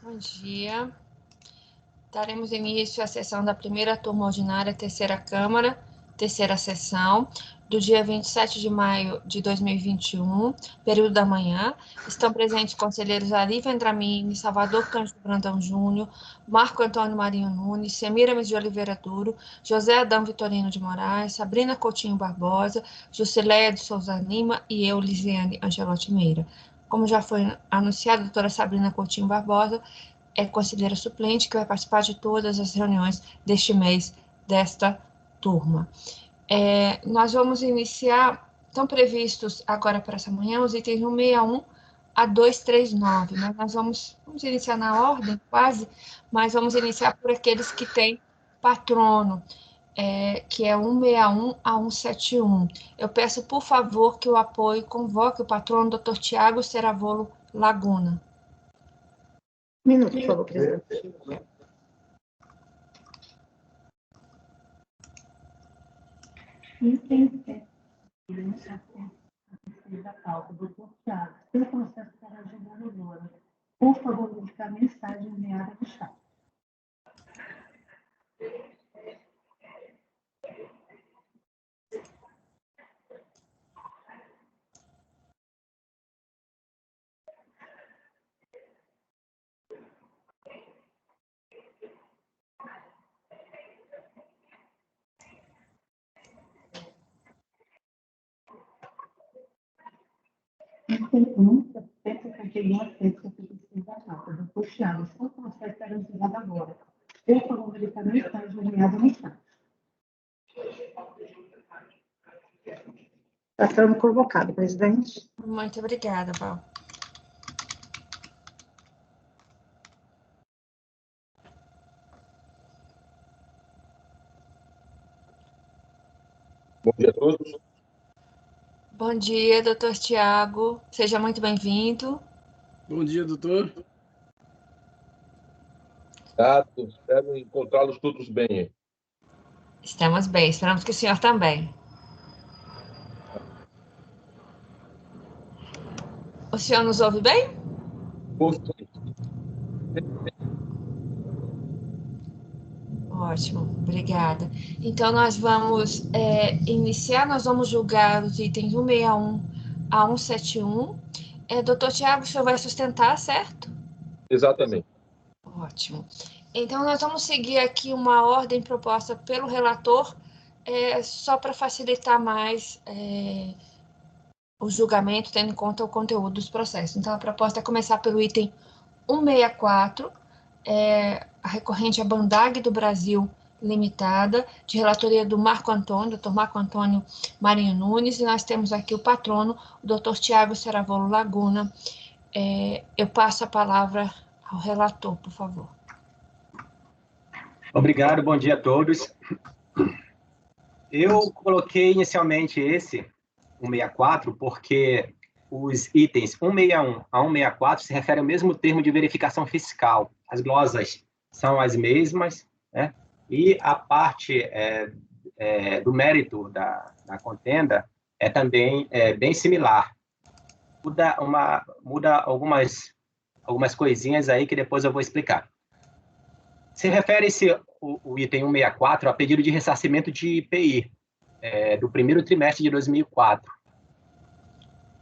Bom dia. Daremos início à sessão da primeira turma ordinária, terceira Câmara, terceira sessão, do dia 27 de maio de 2021, período da manhã. Estão presentes conselheiros Ari Vendramini, Salvador Cândido Brandão Júnior, Marco Antônio Marinho Nunes, Semiramis de Oliveira Duro, José Adão Vitorino de Moraes, Sabrina Coutinho Barbosa, Jusileia de Souza Lima e eu, Lisiane Angelotti Meira. Como já foi anunciado, a doutora Sabrina Coutinho Barbosa é conselheira suplente que vai participar de todas as reuniões deste mês, desta turma. Nós vamos iniciar, estão previstos agora para essa manhã, os itens 161 a 239, mas nós vamos iniciar na ordem, quase, mas vamos iniciar por aqueles que têm patrono, que é 161 a 171. Eu peço, por favor, que o apoio convoque o patrono, Dr. Tiago Ceravolo Laguna. Minuto, por favor, presidente. Item da pauta do Dr. Tiago, seu processo para a julgadora. Por favor, verificar a mensagem enviada no chat. Item 1, 151 a 156 da pauta do Dr. Tiago, seu processo para a julgadora. Por favor, verificar a mensagem enviada no chat. Está sendo convocado, presidente. Muito obrigada, Val. Bom dia a todos. Bom dia, doutor Tiago. Seja muito bem-vindo. Bom dia, doutor. Espero encontrá-los todos bem. Estamos bem, esperamos que o senhor também. O senhor nos ouve bem? Ótimo, obrigada. Então, nós vamos iniciar, nós vamos julgar os itens 161 a 171. Doutor Tiago, o senhor vai sustentar, certo? Exatamente. Ótimo. Então, nós vamos seguir aqui uma ordem proposta pelo relator, só para facilitar mais o julgamento, tendo em conta o conteúdo dos processos. Então, a proposta é começar pelo item 164, a recorrente é Bandag do Brasil Limitada, de relatoria do Marco Antônio, Dr. Marco Antônio Marinho Nunes, e nós temos aqui o patrono, o Dr. Tiago Ceravolo Laguna. Eu passo a palavra ao relator, por favor. Obrigado, bom dia a todos. Eu coloquei inicialmente esse 164 porque os itens 161 a 164 se referem ao mesmo termo de verificação fiscal. As glosas são as mesmas, né? E a parte do mérito da contenda é também bem similar. Muda algumas coisinhas aí que depois eu vou explicar. Se refere-se o item 164 a pedido de ressarcimento de IPI do primeiro trimestre de 2004.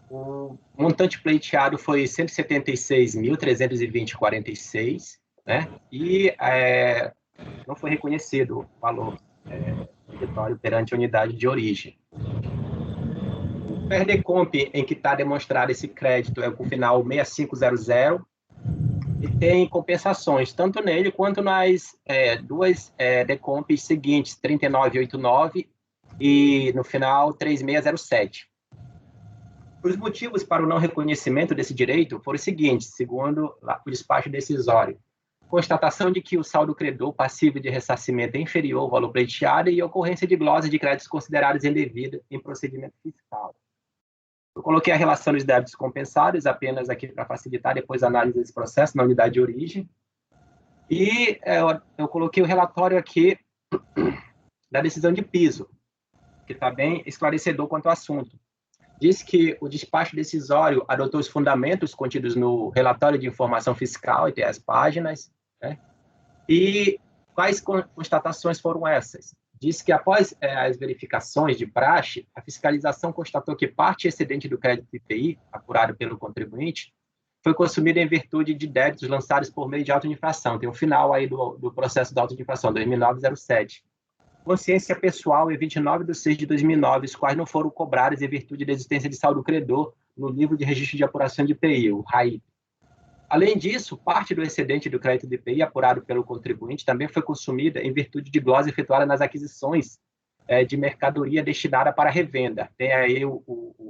O montante pleiteado foi R$ 176.320,46, né? E não foi reconhecido o valor creditório perante a unidade de origem. O PERDECOMP em que está demonstrado esse crédito é com o final 6500 e tem compensações, tanto nele quanto nas duas DECOMPs seguintes, 3989 e, no final, 3607. Os motivos para o não reconhecimento desse direito foram os seguintes, segundo o despacho decisório. Constatação de que o saldo credor passivo de ressarcimento é inferior ao valor pleiteado e ocorrência de glosas de créditos considerados indevidas em procedimento fiscal. Eu coloquei a relação dos débitos compensados apenas aqui para facilitar depois a análise desse processo na unidade de origem. E eu coloquei o relatório aqui da decisão de piso, que está bem esclarecedor quanto ao assunto. diz que o despacho decisório adotou os fundamentos contidos no relatório de informação fiscal, e tem as páginas, né? E quais constatações foram essas? Diz que após as verificações de praxe, a fiscalização constatou que parte excedente do crédito IPI, apurado pelo contribuinte, foi consumida em virtude de débitos lançados por meio de auto de infração. Tem o final aí do processo da auto de infração, 2009-07. Consciência pessoal em 29/6/2009, os quais não foram cobrados em virtude da existência de saldo credor no livro de registro de apuração de IPI, o RAIP. Além disso, parte do excedente do crédito de IPI apurado pelo contribuinte também foi consumida em virtude de glosa efetuada nas aquisições de mercadoria destinada para revenda. Tem aí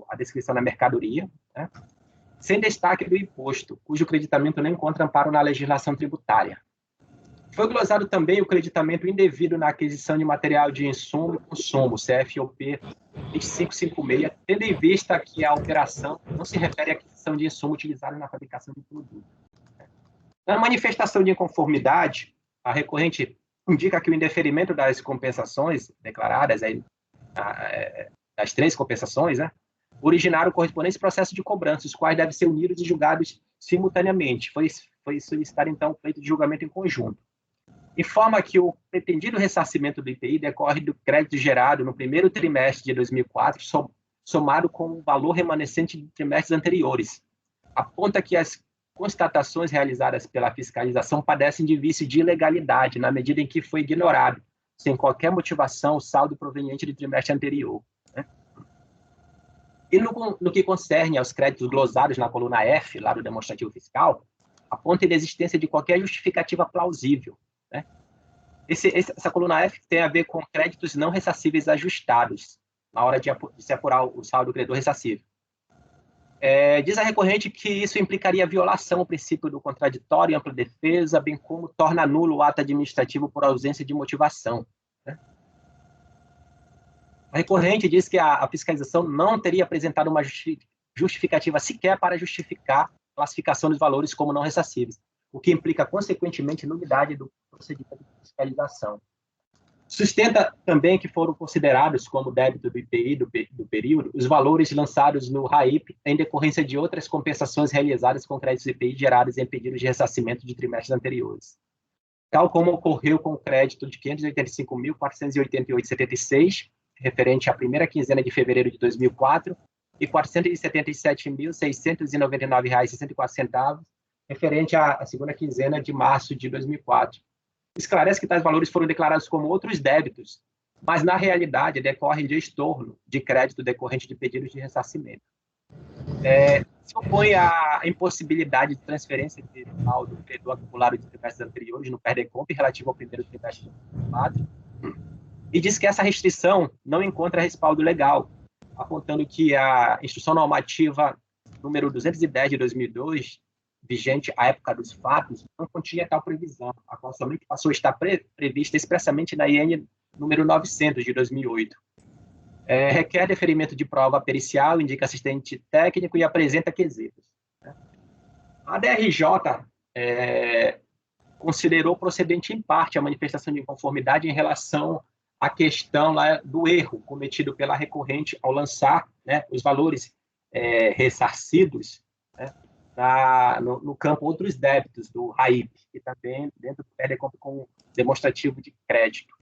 a descrição da mercadoria, né? Sem destaque do imposto, cujo creditamento não encontra amparo na legislação tributária. Foi glosado também o creditamento indevido na aquisição de material de insumo e consumo, CFOP 2556, tendo em vista que a operação não se refere à aquisição de insumo utilizado na fabricação de produto. Na manifestação de inconformidade, a recorrente indica que o indeferimento das compensações declaradas, das 3 compensações, né, originaram correspondentes processos de cobrança, os quais devem ser unidos e julgados simultaneamente. Foi solicitado, então, o pleito de julgamento em conjunto. Informa que o pretendido ressarcimento do IPI decorre do crédito gerado no primeiro trimestre de 2004, somado com o valor remanescente de trimestres anteriores. Aponta que as constatações realizadas pela fiscalização padecem de vício de ilegalidade, na medida em que foi ignorado, sem qualquer motivação, o saldo proveniente do trimestre anterior, né? E no que concerne aos créditos glosados na coluna F, lá do demonstrativo fiscal, aponta a inexistência de qualquer justificativa plausível, né? Essa coluna F tem a ver com créditos não ressarcíveis ajustados, na hora de se apurar o saldo credor ressarcível. Diz a recorrente que isso implicaria violação ao princípio do contraditório e ampla defesa, bem como torna nulo o ato administrativo por ausência de motivação, né? A recorrente diz que a fiscalização não teria apresentado uma justificativa sequer para justificar a classificação dos valores como não ressarcíveis, o que implica, consequentemente, nulidade do procedimento de fiscalização. Sustenta também que foram considerados como débito do IPI do período os valores lançados no RAIP em decorrência de outras compensações realizadas com créditos IPI gerados em pedidos de ressarcimento de trimestres anteriores, tal como ocorreu com o crédito de R$ 585.488,76, referente à primeira quinzena de fevereiro de 2004, e R$ 477.699,64, referente à segunda quinzena de março de 2004. Esclarece que tais valores foram declarados como outros débitos, mas, na realidade, decorrem de estorno de crédito decorrente de pedidos de ressarcimento. Se opõe à impossibilidade de transferência de saldo credor acumulado de trimestres anteriores no PERDECOMP relativo ao primeiro trimestre de 2004, e diz que essa restrição não encontra respaldo legal, apontando que a Instrução Normativa número 210 de 2002, vigente à época dos fatos, não continha tal previsão, a qual somente passou a estar prevista expressamente na IN número 900 de 2008. Requer deferimento de prova pericial, indica assistente técnico e apresenta quesitos. A DRJ considerou procedente em parte a manifestação de inconformidade em relação à questão lá do erro cometido pela recorrente ao lançar, né, os valores ressarcidos, né, no campo outros débitos do RAIP, e também dentro do PERDECOMP com demonstrativo de crédito.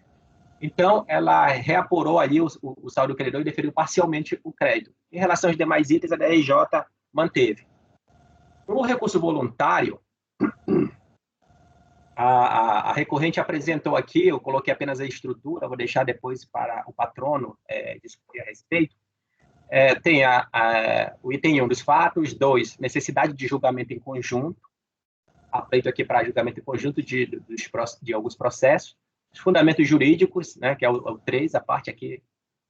Então, ela reapurou ali o saldo credor e deferiu parcialmente o crédito. Em relação aos demais itens, a DRJ manteve. No recurso voluntário, a recorrente apresentou aqui, eu coloquei apenas a estrutura, vou deixar depois para o patrono discutir a respeito. Tem o item 1 dos fatos, 2, necessidade de julgamento em conjunto, pleito aqui para julgamento em conjunto de alguns processos, os fundamentos jurídicos, né, que é o 3, a parte aqui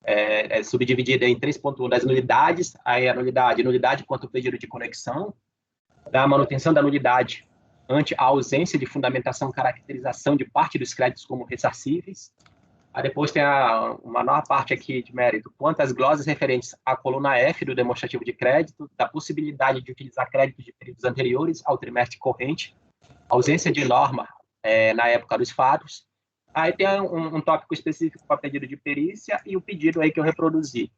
é subdividida em 3.1 das nulidades, aí a nulidade quanto ao pedido de conexão, da manutenção da nulidade ante a ausência de fundamentação, caracterização de parte dos créditos como ressarcíveis. Aí depois tem uma nova parte aqui de mérito, quanto às glosas referentes à coluna F do demonstrativo de crédito, da possibilidade de utilizar créditos de períodos anteriores ao trimestre corrente, ausência de norma na época dos fatos. Aí tem um tópico específico para pedido de perícia e o pedido aí que eu reproduzi.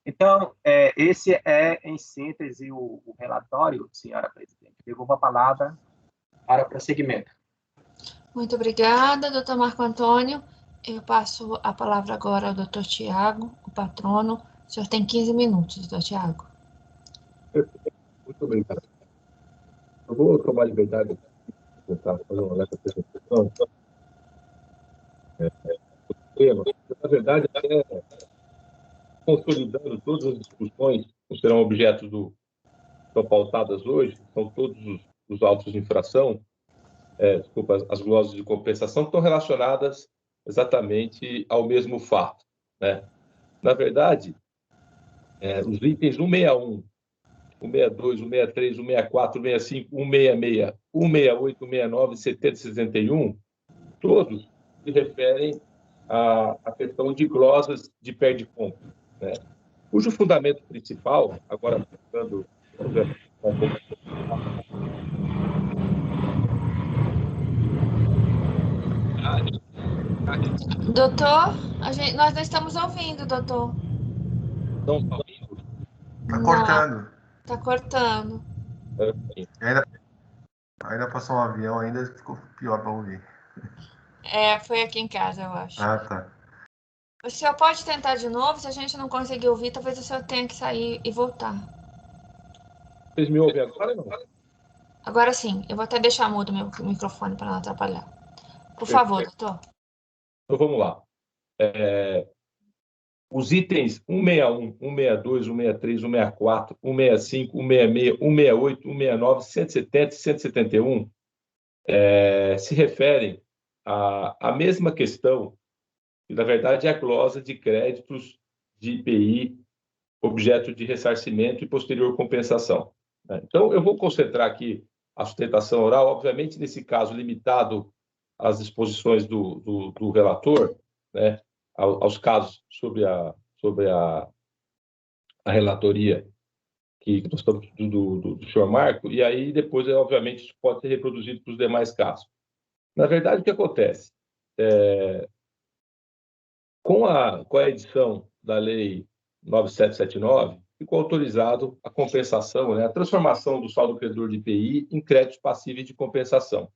Então, esse é, em síntese, o relatório, senhora presidente. Devolvo a palavra para prosseguimento. Muito obrigada, doutor Marco Antônio. Eu passo a palavra agora ao doutor Tiago, o patrono. O senhor tem 15 minutos, doutor Tiago. Muito obrigado. Eu vou tomar liberdade de tentar fazer uma leve apresentação do tema. Na verdade, consolidando todas as discussões que serão objeto são pautadas hoje, são todos os autos de infração, desculpa, as glosas de compensação, que estão relacionadas exatamente ao mesmo fato, né? Na verdade, os itens 161, 162, 163, 164, 165, 166, 168, 169, 70 e 61, todos se referem à questão de glosas de perde-compra, né? Cujo fundamento principal, agora ficando um pouco. Doutor, nós não estamos ouvindo, doutor. Não está ouvindo? Tá cortando. Tá cortando. Ainda passou um avião, ainda ficou pior para ouvir. Foi aqui em casa, eu acho. Ah, tá. O senhor pode tentar de novo? Se a gente não conseguir ouvir, talvez o senhor tenha que sair e voltar. Vocês me ouvem agora ou não? Agora sim, eu vou até deixar mudo meu microfone para não atrapalhar. Por favor, doutor. Então vamos lá. Os itens 161, 162, 163, 164, 165, 166, 168, 169, 170 e 171 se referem à mesma questão, que na verdade é a glosa de créditos de IPI, objeto de ressarcimento e posterior compensação. Então, eu vou concentrar aqui a sustentação oral, obviamente, nesse caso, limitado às disposições do relator, né, aos casos sobre a relatoria que nós estamos do senhor Marco, e aí depois, obviamente, isso pode ser reproduzido para os demais casos. Na verdade, o que acontece? Com a edição da Lei 9779, ficou autorizado a compensação, né, a transformação do saldo credor de IPI em créditos passíveis de compensação.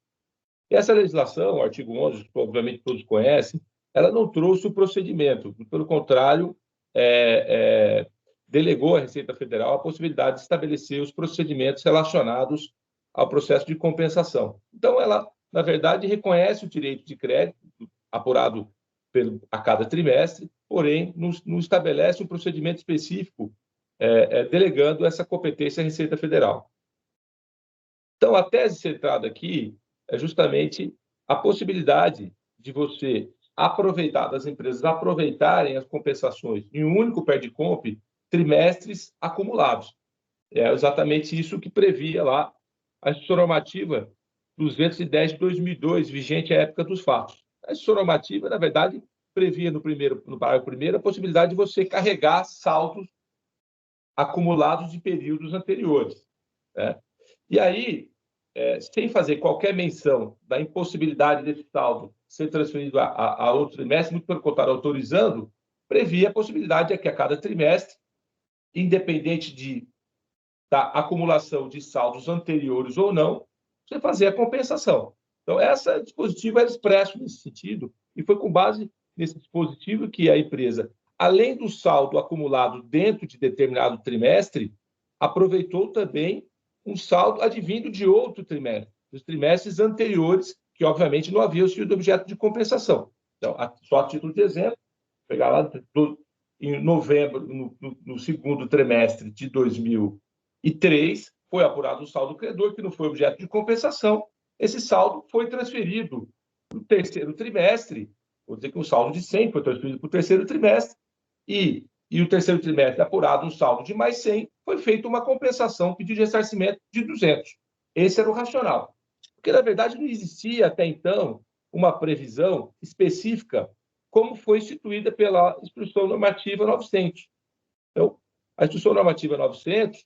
E essa legislação, o artigo 11, que obviamente todos conhecem, ela não trouxe o procedimento, pelo contrário, delegou à Receita Federal a possibilidade de estabelecer os procedimentos relacionados ao processo de compensação. Então, ela, na verdade, reconhece o direito de crédito apurado a cada trimestre, porém, não estabelece um procedimento específico delegando essa competência à Receita Federal. Então, a tese centrada aqui é justamente a possibilidade de você aproveitar, das empresas aproveitarem as compensações em um único perde-comp trimestres acumulados. É exatamente isso que previa lá a Instrução Normativa 210 de 2002, vigente à época dos fatos. A Instrução Normativa, na verdade, previa no parágrafo 1º a possibilidade de você carregar saldos acumulados de períodos anteriores, né? E aí, sem fazer qualquer menção da impossibilidade desse saldo ser transferido a outro trimestre, muito pelo contrário, autorizando, previa a possibilidade de que a cada trimestre, independente da acumulação de saldos anteriores ou não, você fazer a compensação. Então, esse dispositivo era expresso nesse sentido, e foi com base nesse dispositivo que a empresa, além do saldo acumulado dentro de determinado trimestre, aproveitou também um saldo advindo de outro trimestre, dos trimestres anteriores, que obviamente não haviam sido objeto de compensação. Então, só a título de exemplo, pegar lá em novembro, no segundo trimestre de 2003, foi apurado um saldo credor que não foi objeto de compensação. Esse saldo foi transferido para o terceiro trimestre, vou dizer que um saldo de 100 foi transferido para o terceiro trimestre, e o terceiro trimestre, apurado um saldo de mais 100, foi feita uma compensação, pedido de ressarcimento de 200. Esse era o racional. Porque, na verdade, não existia até então uma previsão específica como foi instituída pela Instrução Normativa 900. Então, a Instrução Normativa 900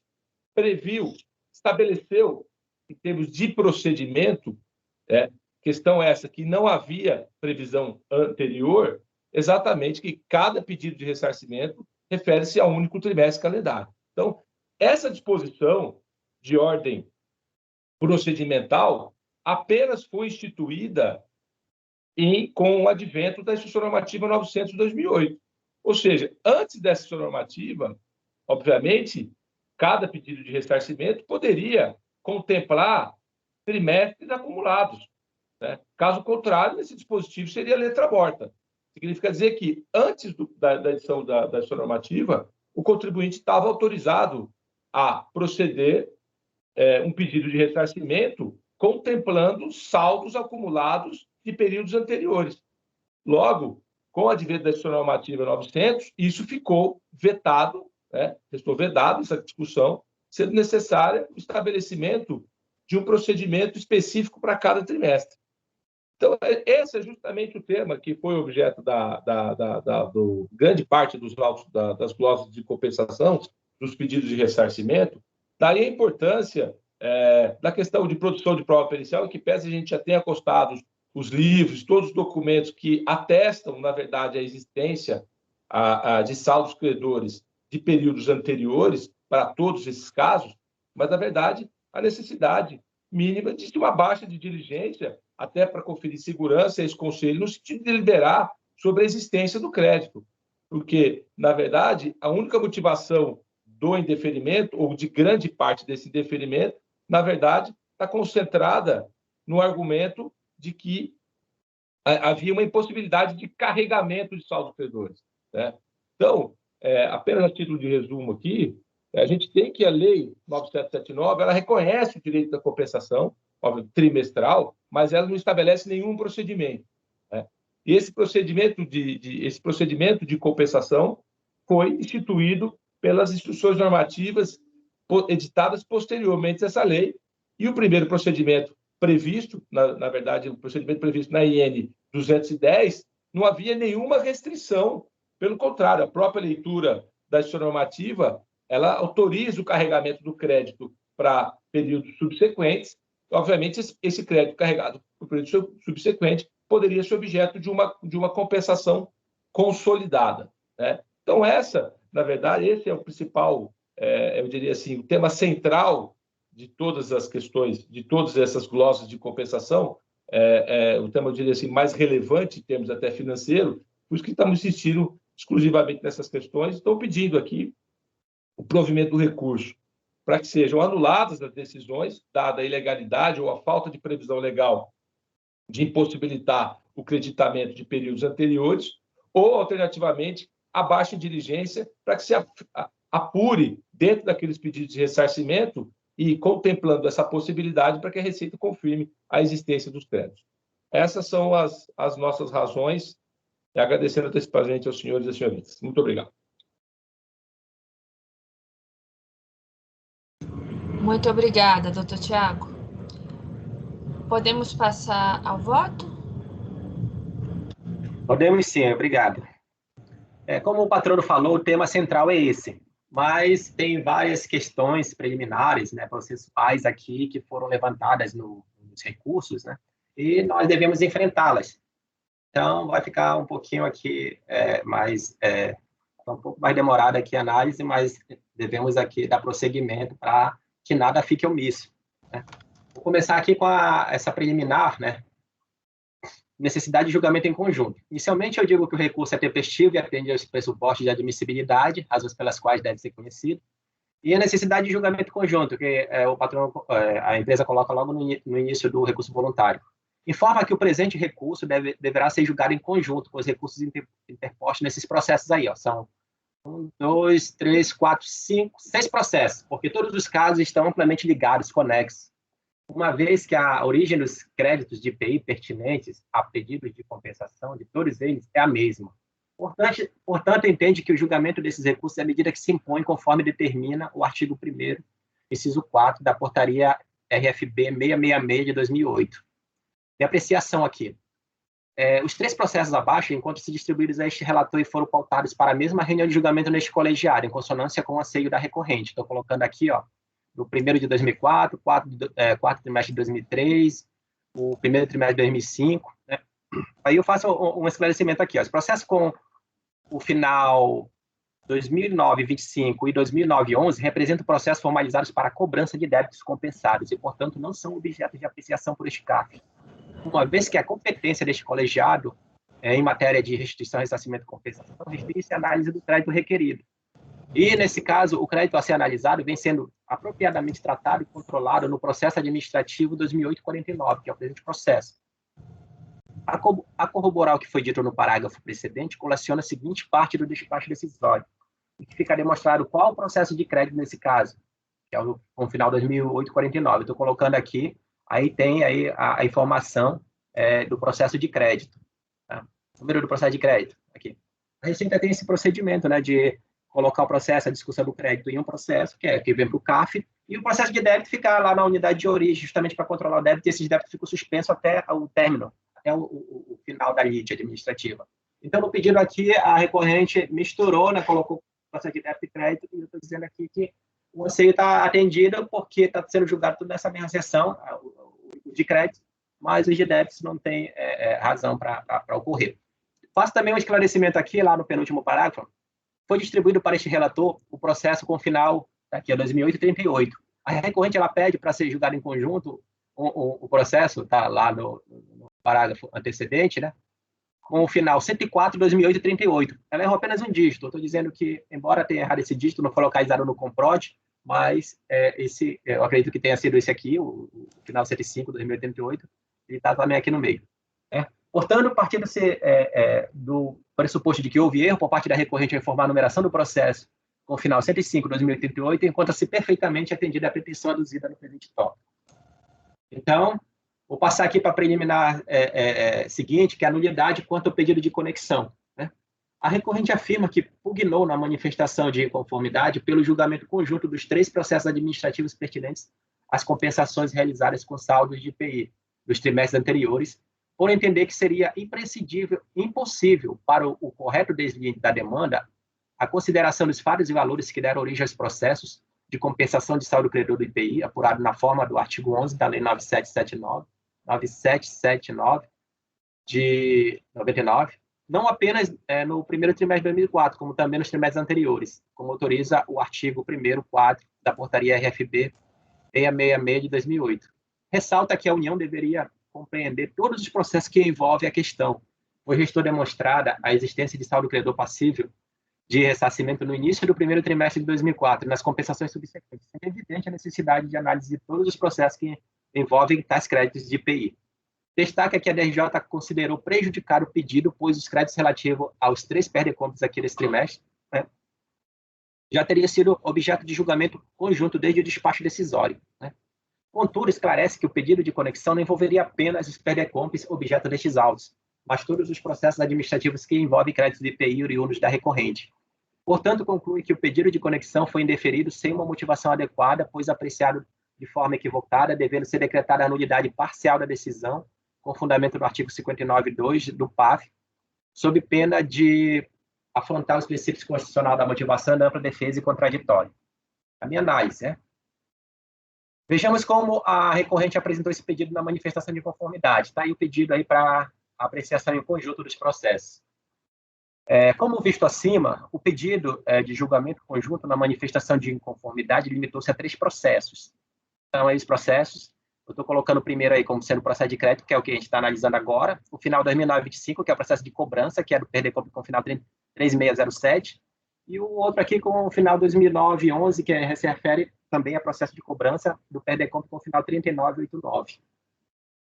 estabeleceu, em termos de procedimento, questão essa, que não havia previsão anterior, exatamente que cada pedido de ressarcimento refere-se a um único trimestre calendário. Então, essa disposição de ordem procedimental apenas foi instituída com o advento da Instrução Normativa 900 de 2008. Ou seja, antes dessa Instrução Normativa, obviamente, cada pedido de ressarcimento poderia contemplar trimestres acumulados, né? Caso contrário, esse dispositivo seria letra morta. Significa dizer que, antes da edição da Instrução Normativa, o contribuinte estava autorizado a proceder um pedido de ressarcimento contemplando saldos acumulados de períodos anteriores. Logo, com o advento da Instrução Normativa 900, isso ficou vetado, né? Restou vedado essa discussão, sendo necessário o estabelecimento de um procedimento específico para cada trimestre. Então, esse é justamente o tema que foi objeto do grande parte dos laudos, das glosas de compensação, dos pedidos de ressarcimento. Daí a importância da questão de produção de prova pericial, que pese a gente já tenha acostado os livros, todos os documentos que atestam, na verdade, a existência de saldos credores de períodos anteriores para todos esses casos, mas, na verdade, a necessidade mínima de uma baixa de diligência, até para conferir segurança a esse conselho, no sentido de deliberar sobre a existência do crédito. Porque, na verdade, a única motivação do indeferimento, ou de grande parte desse indeferimento, na verdade, está concentrada no argumento de que havia uma impossibilidade de carregamento de saldos credores, né? Então, apenas a título de resumo aqui, a gente tem que a Lei 9779, ela reconhece o direito da compensação, óbvio, trimestral, mas ela não estabelece nenhum procedimento, né? E esse procedimento de compensação foi instituído pelas instruções normativas editadas posteriormente a essa lei, e o primeiro procedimento previsto, na verdade, o procedimento previsto na IN 210, não havia nenhuma restrição. Pelo contrário, a própria leitura da instrução normativa, ela autoriza o carregamento do crédito para períodos subsequentes. Obviamente, esse crédito carregado para o período subsequente poderia ser objeto de uma compensação consolidada, né? Então, na verdade, esse é o principal, eu diria assim, o tema central de todas as questões, de todas essas glosas de compensação, o tema, eu diria assim, mais relevante em termos até financeiro, por isso que estamos insistindo exclusivamente nessas questões. Estou pedindo aqui o provimento do recurso para que sejam anuladas as decisões, dada a ilegalidade ou a falta de previsão legal de impossibilitar o creditamento de períodos anteriores, ou, alternativamente, a baixa diligência para que se apure dentro daqueles pedidos de ressarcimento e contemplando essa possibilidade para que a Receita confirme a existência dos créditos. Essas são as nossas razões, e agradecendo antecipadamente aos senhores e às senhoritas. Muito obrigado. Muito obrigada, doutor Tiago. Podemos passar ao voto? Podemos sim, obrigado. Como o patrono falou, o tema central é esse, mas tem várias questões preliminares, né, processuais aqui que foram levantadas nos recursos, né, e nós devemos enfrentá-las. Então, vai ficar um pouquinho aqui um pouco mais demorada aqui a análise, mas devemos aqui dar prosseguimento para que nada fique omisso, né? Vou começar aqui com essa preliminar, né? Necessidade de julgamento em conjunto. Inicialmente, eu digo que o recurso é tempestivo e atende aos pressupostos de admissibilidade, razões pelas quais deve ser conhecido, e a necessidade de julgamento conjunto, que a empresa coloca logo no início do recurso voluntário. Informa que o presente recurso deverá ser julgado em conjunto com os recursos interpostos nesses processos aí, ó. São 1, 2, 3, 4, 5, 6 processos, porque todos os casos estão amplamente ligados, conexos, uma vez que a origem dos créditos de IPI pertinentes a pedidos de compensação de todos eles é a mesma. Portanto, entende que o julgamento desses recursos é a medida que se impõe conforme determina o artigo 1º, inciso 4, da Portaria RFB 666 de 2008. De apreciação aqui. Os 3 processos abaixo encontram-se distribuídos a este relator e foram pautados para a mesma reunião de julgamento neste colegiado, em consonância com o anseio da recorrente. Estou colocando aqui, ó, do 1º de 2004, 4º trimestre de 2003, o 1º trimestre de 2005. Né? Aí eu faço um esclarecimento aqui. Ó. Os processos com o final 2009-25 e 2009-11 representam processos formalizados para a cobrança de débitos compensados e, portanto, não são objeto de apreciação por este CARF, uma vez que a competência deste colegiado em matéria de restituição, ressarcimento e compensação refere-se à análise do crédito requerido. E, nesse caso, o crédito a ser analisado vem sendo apropriadamente tratado e controlado no processo administrativo 2008-49, que é o presente processo. A corroborar o que foi dito no parágrafo precedente, coleciona a seguinte parte do despacho decisório, em que fica demonstrado qual o processo de crédito nesse caso, que é o final 2008-49. Estou colocando aqui, aí tem aí a informação do processo de crédito. Tá? Número do processo de crédito, aqui. A Receita tem esse procedimento, né, de colocar o processo, a discussão do crédito em um processo, que vem para o CAF, e o processo de débito fica lá na unidade de origem, justamente para controlar o débito, e esses débitos ficam suspensos até o término, até o final da lide administrativa. Então, no pedido aqui, a recorrente misturou, né, colocou o processo de débito e crédito, e eu estou dizendo aqui que o anseio está atendido porque está sendo julgado tudo nessa mesma sessão, o de crédito, mas os de débitos não tem razão para ocorrer. Faço também um esclarecimento aqui, lá no penúltimo parágrafo. Foi distribuído para este relator o processo com final, aqui é 2008-38. A recorrente ela pede para ser julgado em conjunto o processo, está lá no parágrafo antecedente, né, com o final 104-2008-38. Ela errou apenas um dígito. Estou dizendo que, embora tenha errado esse dígito, não foi localizado no Comprod, mas eu acredito que tenha sido esse aqui, o final 105-2008-38, ele está também aqui no meio. Portanto, partindo-se do pressuposto de que houve erro por parte da recorrente ao informar a numeração do processo com o final 105-2038, encontra-se perfeitamente atendida a pretensão aduzida no presente tópico. Então, vou passar aqui para a preliminar seguinte, que é a nulidade quanto ao pedido de conexão. Né? A recorrente afirma que pugnou na manifestação de inconformidade pelo julgamento conjunto dos 3 processos administrativos pertinentes às compensações realizadas com saldos de IPI dos trimestres anteriores, por entender que seria impossível para o correto deslinde da demanda a consideração dos fatos e valores que deram origem aos processos de compensação de saldo credor do IPI, apurado na forma do artigo 11 da Lei 9779 de 99, não apenas no primeiro trimestre de 2004, como também nos trimestres anteriores, como autoriza o artigo 1º quadro da Portaria RFB 666 de 2008. Ressalta que a União deveria compreender todos os processos que envolvem a questão, pois restou demonstrada a existência de saldo credor passível de ressarcimento no início do primeiro trimestre de 2004 e nas compensações subsequentes. É evidente a necessidade de análise de todos os processos que envolvem tais créditos de IPI. Destaca que a DRJ considerou prejudicado o pedido, pois os créditos relativos aos 3 perdecontas aqui desse trimestre, né, já teria sido objeto de julgamento conjunto desde o despacho decisório. Né? Contudo, esclarece que o pedido de conexão não envolveria apenas os perdecompes objeto destes autos, mas todos os processos administrativos que envolvem créditos de IPI oriundos da recorrente. Portanto, conclui que o pedido de conexão foi indeferido sem uma motivação adequada, pois apreciado de forma equivocada, devendo ser decretada a nulidade parcial da decisão, com fundamento no artigo 59.2 do PAF, sob pena de afrontar os princípios constitucionais da motivação, da ampla defesa e contraditório. A minha análise, né? Vejamos como a recorrente apresentou esse pedido na manifestação de conformidade. Está aí o pedido aí para apreciação em conjunto dos processos. Como visto acima, o pedido de julgamento conjunto na manifestação de inconformidade limitou-se a 3 processos. Então, esses processos, eu estou colocando o primeiro aí como sendo o processo de crédito, que é o que a gente está analisando agora, o final 2009-25, que é o processo de cobrança, que é do perdecontas com o final 3607, e o outro aqui com o final 2009-11, que se refere também a processo de cobrança do perdecontas com o final 3989.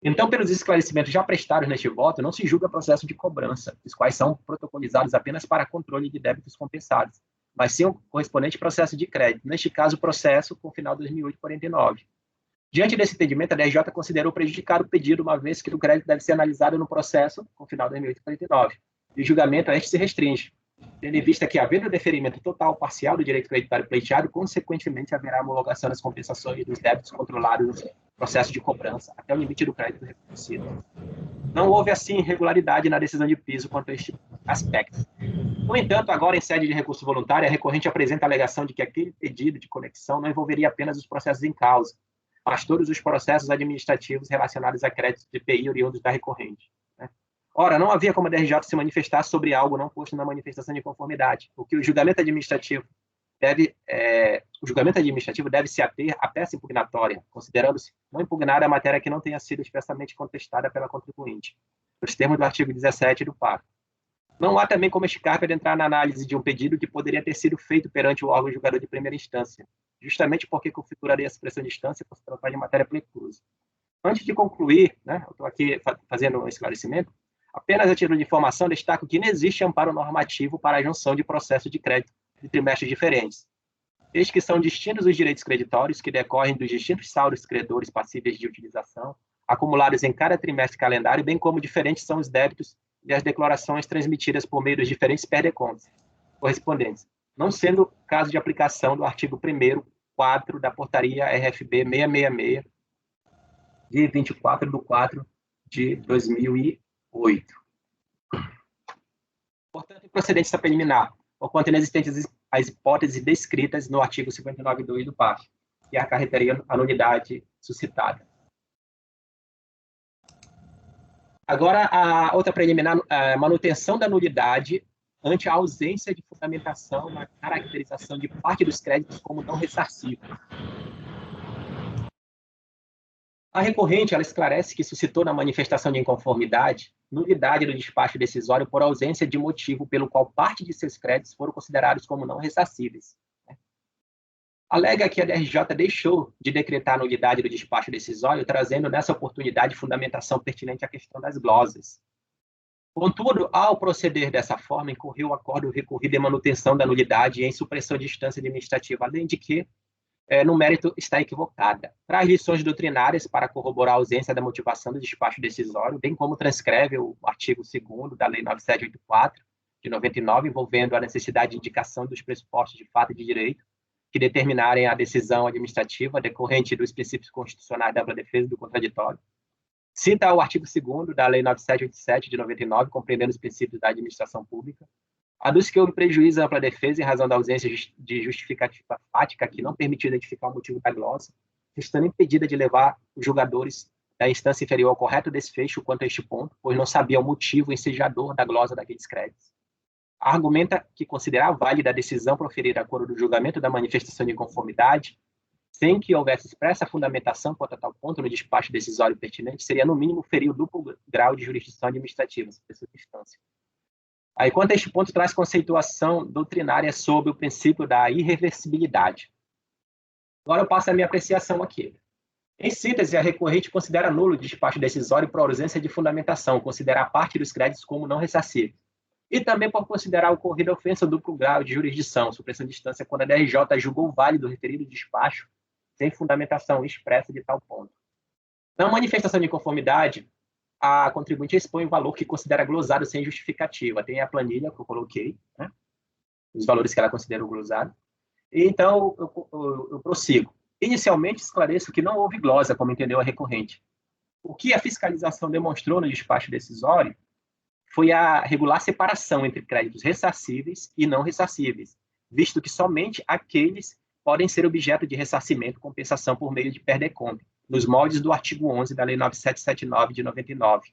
Então, pelos esclarecimentos já prestados neste voto, não se julga processo de cobrança, os quais são protocolizados apenas para controle de débitos compensados, mas sim o correspondente processo de crédito, neste caso, o processo com o final 2008-49. Diante desse entendimento, a DRJ considerou prejudicar o pedido, uma vez que o crédito deve ser analisado no processo com o final 2008-49, e o julgamento a este se restringe, tendo em vista que, havendo deferimento total ou parcial do direito creditário pleiteado, consequentemente haverá homologação das compensações dos débitos controlados no processo de cobrança, até o limite do crédito reconhecido. Não houve, assim, irregularidade na decisão de piso quanto a este aspecto. No entanto, agora, em sede de recurso voluntário, a recorrente apresenta a alegação de que aquele pedido de conexão não envolveria apenas os processos em causa, mas todos os processos administrativos relacionados a créditos de IPI oriundos da recorrente. Né? Ora, não havia como a DRJ se manifestar sobre algo não posto na manifestação de conformidade, porque o julgamento administrativo deve se ater à peça impugnatória, considerando-se não impugnada a matéria que não tenha sido expressamente contestada pela contribuinte, nos termos do artigo 17 do PAC. Não há também como escárpia de entrar na análise de um pedido que poderia ter sido feito perante o órgão julgador de primeira instância, justamente porque configuraria a supressão de instância por se tratar de matéria preclusa. Antes de concluir, né, eu estou aqui fazendo um esclarecimento, apenas a título de informação destaco que não existe amparo normativo para a junção de processo de crédito de trimestres diferentes. Eis que são distintos os direitos creditórios que decorrem dos distintos saldos credores passíveis de utilização, acumulados em cada trimestre calendário, bem como diferentes são os débitos e as declarações transmitidas por meio dos diferentes perdecontos correspondentes, não sendo caso de aplicação do artigo 1º, 4 da portaria RFB 666, de 24/4 de 2008. Portanto, improcedente esta preliminar, porquanto inexistentes as hipóteses descritas no artigo 59.2 do PAF, que acarretaria a nulidade suscitada. Agora, a outra preliminar, a manutenção da nulidade ante a ausência de fundamentação na caracterização de parte dos créditos como não ressarcíveis. A recorrente, ela esclarece que suscitou na manifestação de inconformidade nulidade do despacho decisório por ausência de motivo pelo qual parte de seus créditos foram considerados como não ressarcíveis. Alega que a DRJ deixou de decretar a nulidade do despacho decisório, trazendo nessa oportunidade fundamentação pertinente à questão das glosas. Contudo, ao proceder dessa forma, incorreu o acordo recorrido em manutenção da nulidade e em supressão de instância administrativa, além de que, no mérito, está equivocada. Traz lições doutrinárias para corroborar a ausência da motivação do despacho decisório, bem como transcreve o artigo 2º da Lei 9784, de 99, envolvendo a necessidade de indicação dos pressupostos de fato e de direito, que determinarem a decisão administrativa decorrente dos princípios constitucionais da ampla defesa do contraditório. Cita o artigo 2º da Lei 9787, de 99, compreendendo os princípios da administração pública. Aduz que houve prejuízo à ampla defesa em razão da ausência de justificativa fática que não permitiu identificar o motivo da glosa, estando impedida de levar os julgadores da instância inferior ao correto desfecho quanto a este ponto, pois não sabia o motivo ensejador da glosa daqueles créditos. Argumenta que considerar válida a decisão proferida a coro do julgamento da manifestação de inconformidade, sem que houvesse expressa fundamentação quanto a tal ponto no despacho decisório pertinente, seria, no mínimo, ferir o duplo grau de jurisdição administrativa, supressão de instância. Aí, quanto a este ponto, traz conceituação doutrinária sobre o princípio da irreversibilidade. Agora eu passo a minha apreciação aqui. Em síntese, a recorrente considera nulo o despacho decisório por ausência de fundamentação, considera a parte dos créditos como não ressarcível. E também por considerar ocorrida ofensa duplo grau de jurisdição, supressão de instância, quando a DRJ julgou válido o referido despacho sem fundamentação expressa de tal ponto. Na manifestação de inconformidade, a contribuinte expõe o valor que considera glosado sem justificativa. Tem a planilha que eu coloquei, né? Os valores que ela considera glosado. E então, eu prossigo. Inicialmente, esclareço que não houve glosa, como entendeu a recorrente. O que a fiscalização demonstrou no despacho decisório foi a regular separação entre créditos ressarcíveis e não ressarcíveis, visto que somente aqueles podem ser objeto de ressarcimento e compensação por meio de perder-compra, nos moldes do artigo 11 da Lei 9779 de 99,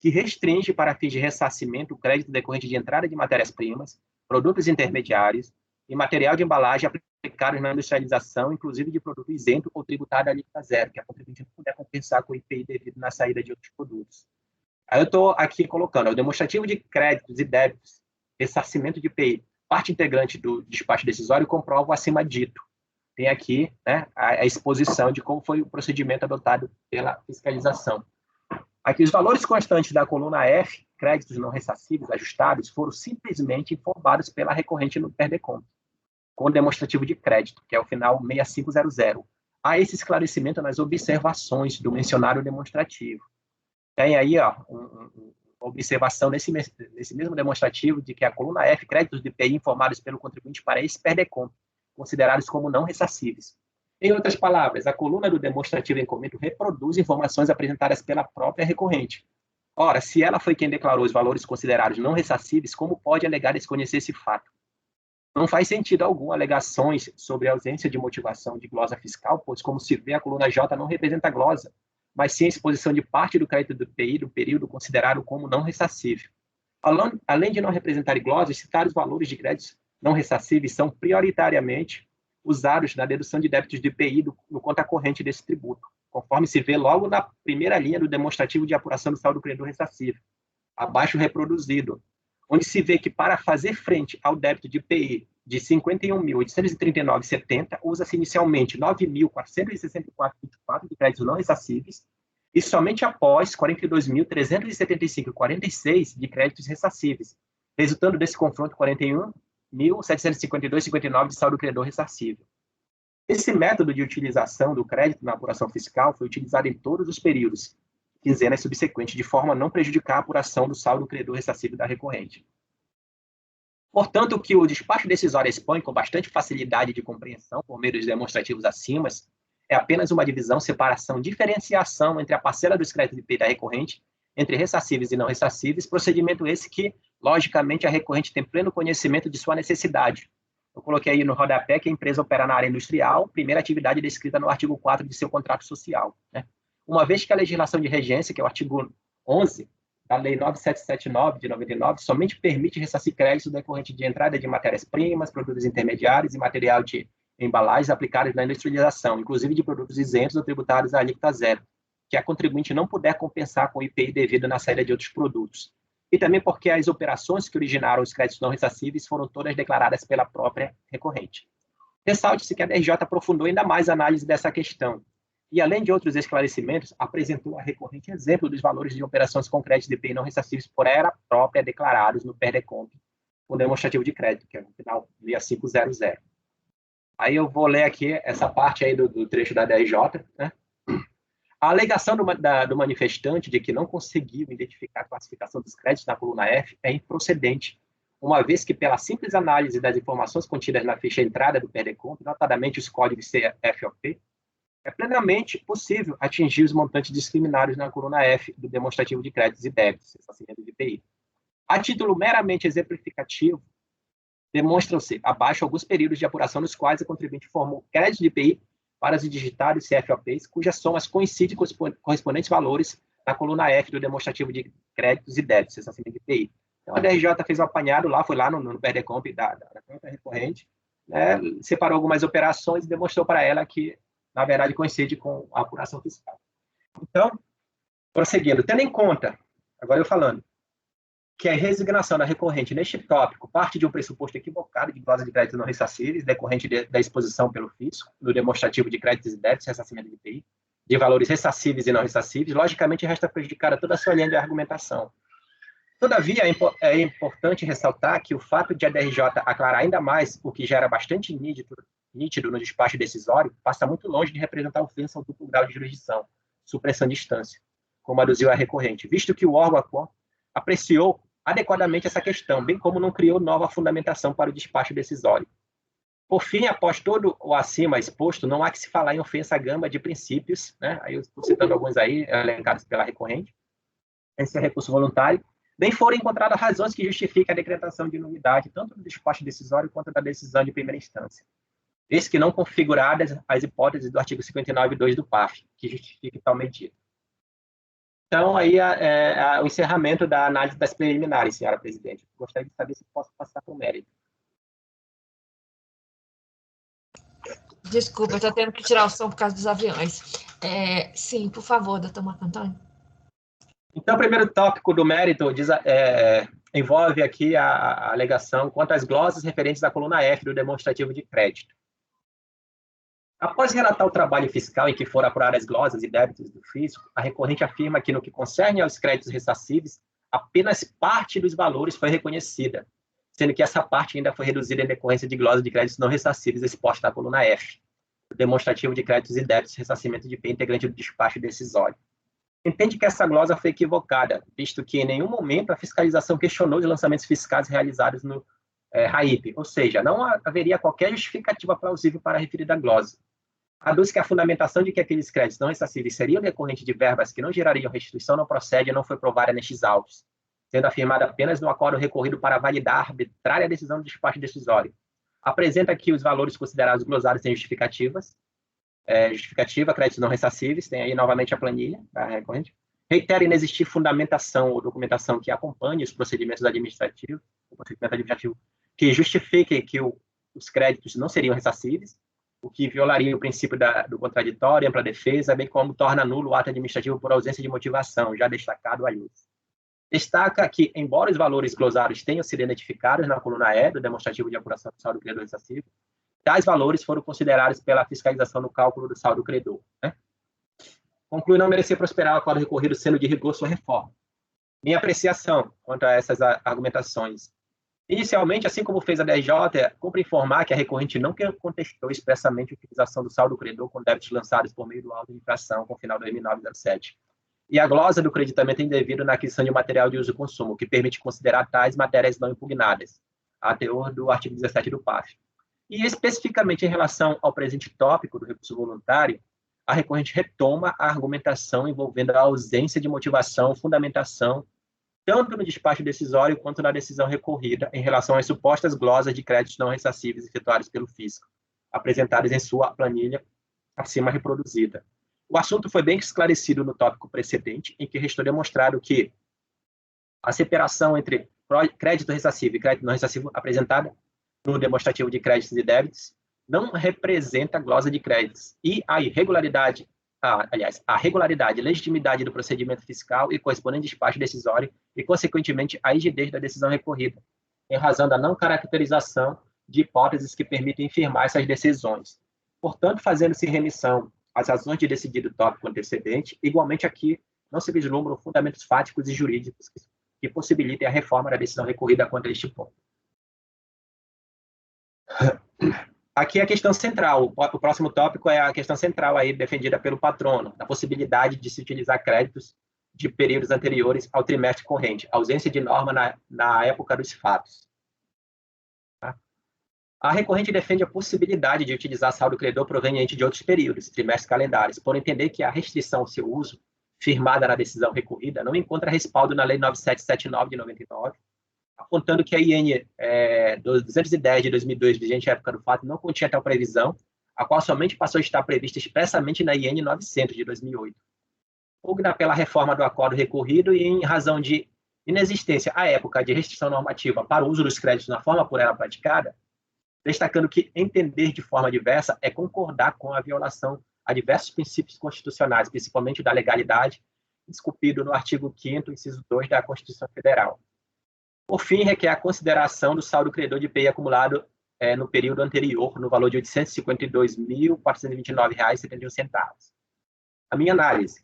que restringe para fins de ressarcimento o crédito decorrente de entrada de matérias-primas, produtos intermediários e material de embalagem aplicados na industrialização, inclusive de produto isento ou tributado à alíquota zero, que a contribuinte não puder compensar com o IPI devido na saída de outros produtos. Aí eu estou aqui colocando o demonstrativo de créditos e débitos, ressarcimento de IPI, parte integrante do despacho decisório, comprova o acima dito. Tem aqui, né, a exposição de como foi o procedimento adotado pela fiscalização. Aqui, os valores constantes da coluna F, créditos não ressarcíveis ajustados, foram simplesmente informados pela recorrente no perder-compra, com o demonstrativo de crédito, que é o final 6500. Há esse esclarecimento nas observações do mencionário demonstrativo. Tem aí uma observação nesse mesmo demonstrativo de que a coluna F, créditos de IPI informados pelo contribuinte para esse perder-compra, considerados como não ressarcíveis. Em outras palavras, a coluna do demonstrativo em comento reproduz informações apresentadas pela própria recorrente. Ora, se ela foi quem declarou os valores considerados não ressarcíveis, como pode alegar desconhecer esse fato? Não faz sentido algum alegações sobre a ausência de motivação de glosa fiscal, pois, como se vê, a coluna J não representa glosa, mas sim a exposição de parte do crédito do IPI do período considerado como não ressarcível. Além de não representarem glosas, citados valores de créditos não ressarcíveis são prioritariamente usados na dedução de débitos do IPI no conta corrente desse tributo, conforme se vê logo na primeira linha do demonstrativo de apuração do saldo credor ressarcível, abaixo reproduzido, onde se vê que para fazer frente ao débito de IPI de R$ 51.839,70, usa-se inicialmente R$ 9.464,24 de créditos não ressarcíveis e somente após R$ 42.375,46 de créditos ressarcíveis, resultando desse confronto R$ 41.752,59 de saldo credor ressarcível. Esse método de utilização do crédito na apuração fiscal foi utilizado em todos os períodos, quinzenas subsequentes, de forma a não prejudicar a apuração do saldo credor ressarcível da recorrente. Portanto, o que o despacho decisório expõe com bastante facilidade de compreensão por meio dos demonstrativos acima é apenas uma divisão, separação, diferenciação entre a parcela dos créditos de IPI da recorrente, entre ressarcíveis e não ressarcíveis, procedimento esse que, logicamente, a recorrente tem pleno conhecimento de sua necessidade. Eu coloquei aí no rodapé que a empresa opera na área industrial, primeira atividade descrita no artigo 4 de seu contrato social, né? Uma vez que a legislação de regência, que é o artigo 11 da Lei 9779 de 99, somente permite ressarcir créditos decorrente de entrada de matérias-primas, produtos intermediários e material de embalagens aplicados na industrialização, inclusive de produtos isentos ou tributários à alíquota zero, que a contribuinte não puder compensar com o IPI devido na saída de outros produtos. E também porque as operações que originaram os créditos não ressarcíveis foram todas declaradas pela própria recorrente. Ressalte-se que a DRJ aprofundou ainda mais a análise dessa questão, e, além de outros esclarecimentos, apresentou a recorrente exemplo dos valores de operações com créditos de IPI não ressarcíveis por ela própria declarados no PERDECOMP, com demonstrativo de crédito, que é no final 6500. Aí eu vou ler aqui essa parte aí do trecho da DRJ, né? A alegação do manifestante de que não conseguiu identificar a classificação dos créditos na coluna F é improcedente, uma vez que, pela simples análise das informações contidas na ficha entrada do PERDECOMP, notadamente os códigos CFOP, é plenamente possível atingir os montantes discriminados na coluna F do demonstrativo de créditos e débitos, ressarcimento de IPI. A título meramente exemplificativo, demonstram-se abaixo alguns períodos de apuração nos quais a contribuinte formou crédito de IPI para os digitados CFOPs, cujas somas coincidem com os correspondentes valores na coluna F do demonstrativo de créditos e débitos, ressarcimento de IPI. Então, a DRJ fez um apanhado lá, foi lá no PERDECOMP da conta recorrente, né, separou algumas operações e demonstrou para ela que, na verdade, coincide com a apuração fiscal. Então, prosseguindo, tendo em conta, agora eu falando, que a resignação da recorrente neste tópico parte de um pressuposto equivocado de glosa de créditos não ressarcíveis, decorrente da exposição pelo fisco, no demonstrativo de créditos e débitos, ressarcimento de IPI, de valores ressarcíveis e não ressarcíveis, logicamente resta prejudicada toda a sua linha de argumentação. Todavia, é importante ressaltar que o fato de a DRJ aclarar ainda mais o que já era bastante nítido no despacho decisório, passa muito longe de representar ofensa ao duplo grau de jurisdição, supressão de instância, como aduziu a recorrente, visto que o órgão apreciou adequadamente essa questão, bem como não criou nova fundamentação para o despacho decisório. Por fim, após todo o acima exposto, não há que se falar em ofensa à gama de princípios, né? Aí eu estou citando alguns aí, elencados pela recorrente, esse é recurso voluntário, nem foram encontradas razões que justifiquem a decretação de nulidade, tanto do despacho decisório quanto da decisão de primeira instância, desde que não configuradas as hipóteses do artigo 59.2 do PAF, que justifique tal medida. Então, aí o encerramento da análise das preliminares, senhora presidente. Gostaria de saber se posso passar para o mérito. Desculpa, eu estou tendo que tirar o som por causa dos aviões. Sim, por favor, doutor Marco Antônio. Então, o primeiro tópico do mérito envolve aqui a alegação quanto às glosas referentes à coluna F do demonstrativo de crédito. Após relatar o trabalho fiscal em que foram apuradas as glosas e débitos do fisco, a recorrente afirma que, no que concerne aos créditos ressarcíveis, apenas parte dos valores foi reconhecida, sendo que essa parte ainda foi reduzida em decorrência de glosas de créditos não ressarcíveis expostas na coluna F, o demonstrativo de créditos e débitos ressarcimento de IPI integrante do despacho decisório. Entende que essa glosa foi equivocada, visto que em nenhum momento a fiscalização questionou os lançamentos fiscais realizados no RAIP, ou seja, não haveria qualquer justificativa plausível para a referida glosa. Aduz que a fundamentação de que aqueles créditos não ressarcíveis seriam decorrentes de verbas que não gerariam restituição não procede e não foi provada nestes autos, sendo afirmada apenas no acordo recorrido para validar a arbitrária decisão do despacho decisório. Apresenta que os valores considerados glosados sem justificativas, Justificativa, créditos não ressarcíveis, tem aí novamente a planilha da recorrente. Reitera inexistir fundamentação ou documentação que acompanhe os procedimentos administrativos, o procedimento administrativo que justifique que os créditos não seriam ressarcíveis, o que violaria o princípio do contraditório, ampla defesa, bem como torna nulo o ato administrativo por ausência de motivação, já destacado aí. Destaca que, embora os valores glosados tenham sido identificados na coluna E do demonstrativo de apuração do saldo credor ressarcível, tais valores foram considerados pela fiscalização no cálculo do saldo credor. Conclui não merecer prosperar o acordo recorrido sendo de rigor sua reforma. Minha apreciação quanto a essas argumentações. Inicialmente, assim como fez a DRJ, cumpre informar que a recorrente não contestou expressamente a utilização do saldo credor com débitos lançados por meio do auto de infração com final 2009-07 e a glosa do creditamento indevido na aquisição de material de uso e consumo, que permite considerar tais matérias não impugnadas, a teor do artigo 17 do PAF. E, especificamente em relação ao presente tópico do recurso voluntário, a recorrente retoma a argumentação envolvendo a ausência de motivação, fundamentação, tanto no despacho decisório quanto na decisão recorrida em relação às supostas glosas de créditos não ressarcíveis efetuadas pelo fisco, apresentadas em sua planilha acima reproduzida. O assunto foi bem esclarecido no tópico precedente, em que restou demonstrado que a separação entre crédito ressarcível e crédito não ressarcível apresentada no demonstrativo de créditos e débitos não representa glosa de créditos e a regularidade e legitimidade do procedimento fiscal e correspondente despacho decisório e, consequentemente, a rigidez da decisão recorrida, em razão da não caracterização de hipóteses que permitem firmar essas decisões. Portanto, fazendo-se remissão às razões de decidido tópico antecedente, igualmente aqui não se vislumbram fundamentos fáticos e jurídicos que possibilitem a reforma da decisão recorrida contra este ponto. Aqui é a questão central, o próximo tópico é a questão central aí defendida pelo patrono, da possibilidade de se utilizar créditos de períodos anteriores ao trimestre corrente, ausência de norma na época dos fatos. A recorrente defende a possibilidade de utilizar saldo credor proveniente de outros períodos, trimestres calendários, por entender que a restrição ao seu uso, firmada na decisão recorrida, não encontra respaldo na Lei 9779 de 99, apontando que a IN 210 de 2002, vigente à época do fato, não continha tal previsão, a qual somente passou a estar prevista expressamente na IN 900 de 2008. Pugna pela reforma do acordo recorrido e em razão de inexistência, à época, de restrição normativa para o uso dos créditos na forma por ela praticada, destacando que entender de forma diversa é concordar com a violação a diversos princípios constitucionais, principalmente da legalidade, esculpido no artigo 5º, inciso 2 da Constituição Federal. Por fim, requer a consideração do saldo credor de IPI acumulado no período anterior, no valor de R$ 852.429,71. A minha análise.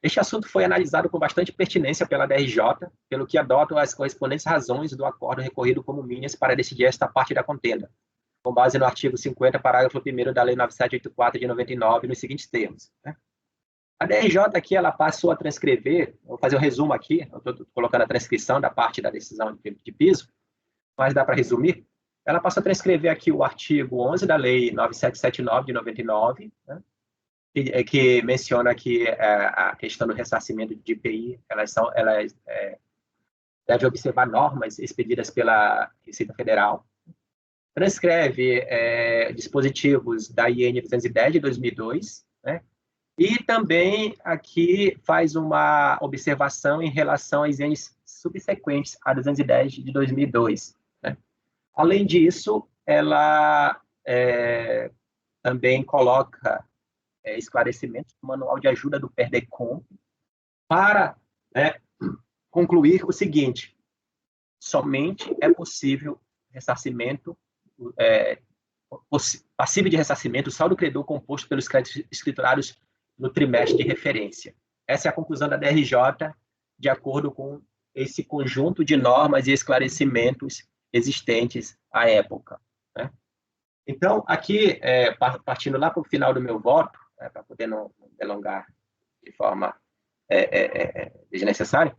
Este assunto foi analisado com bastante pertinência pela DRJ, pelo que adotam as correspondentes razões do acordo recorrido como minhas para decidir esta parte da contenda, com base no artigo 50, parágrafo 1º da Lei 9784 de 99, nos seguintes termos. A DRJ aqui, ela passou a transcrever, vou fazer um resumo aqui, eu estou colocando a transcrição da parte da decisão de piso, mas dá para resumir. Ela passou a transcrever aqui o artigo 11 da Lei 9779 de 99, que menciona que a questão do ressarcimento de IPI, elas devem observar normas expedidas pela Receita Federal. Transcreve dispositivos da IN 210 de 2002, e também aqui faz uma observação em relação às INs subsequentes a 210 de 2002. Além disso, ela também coloca esclarecimentos no manual de ajuda do PERDECOM para concluir o seguinte: somente é possível ressarcimento, passível de ressarcimento, o saldo credor composto pelos créditos escriturados no trimestre de referência. Essa é a conclusão da DRJ, de acordo com esse conjunto de normas e esclarecimentos existentes à época. Então, aqui, partindo lá para o final do meu voto, para poder não delongar de forma desnecessária,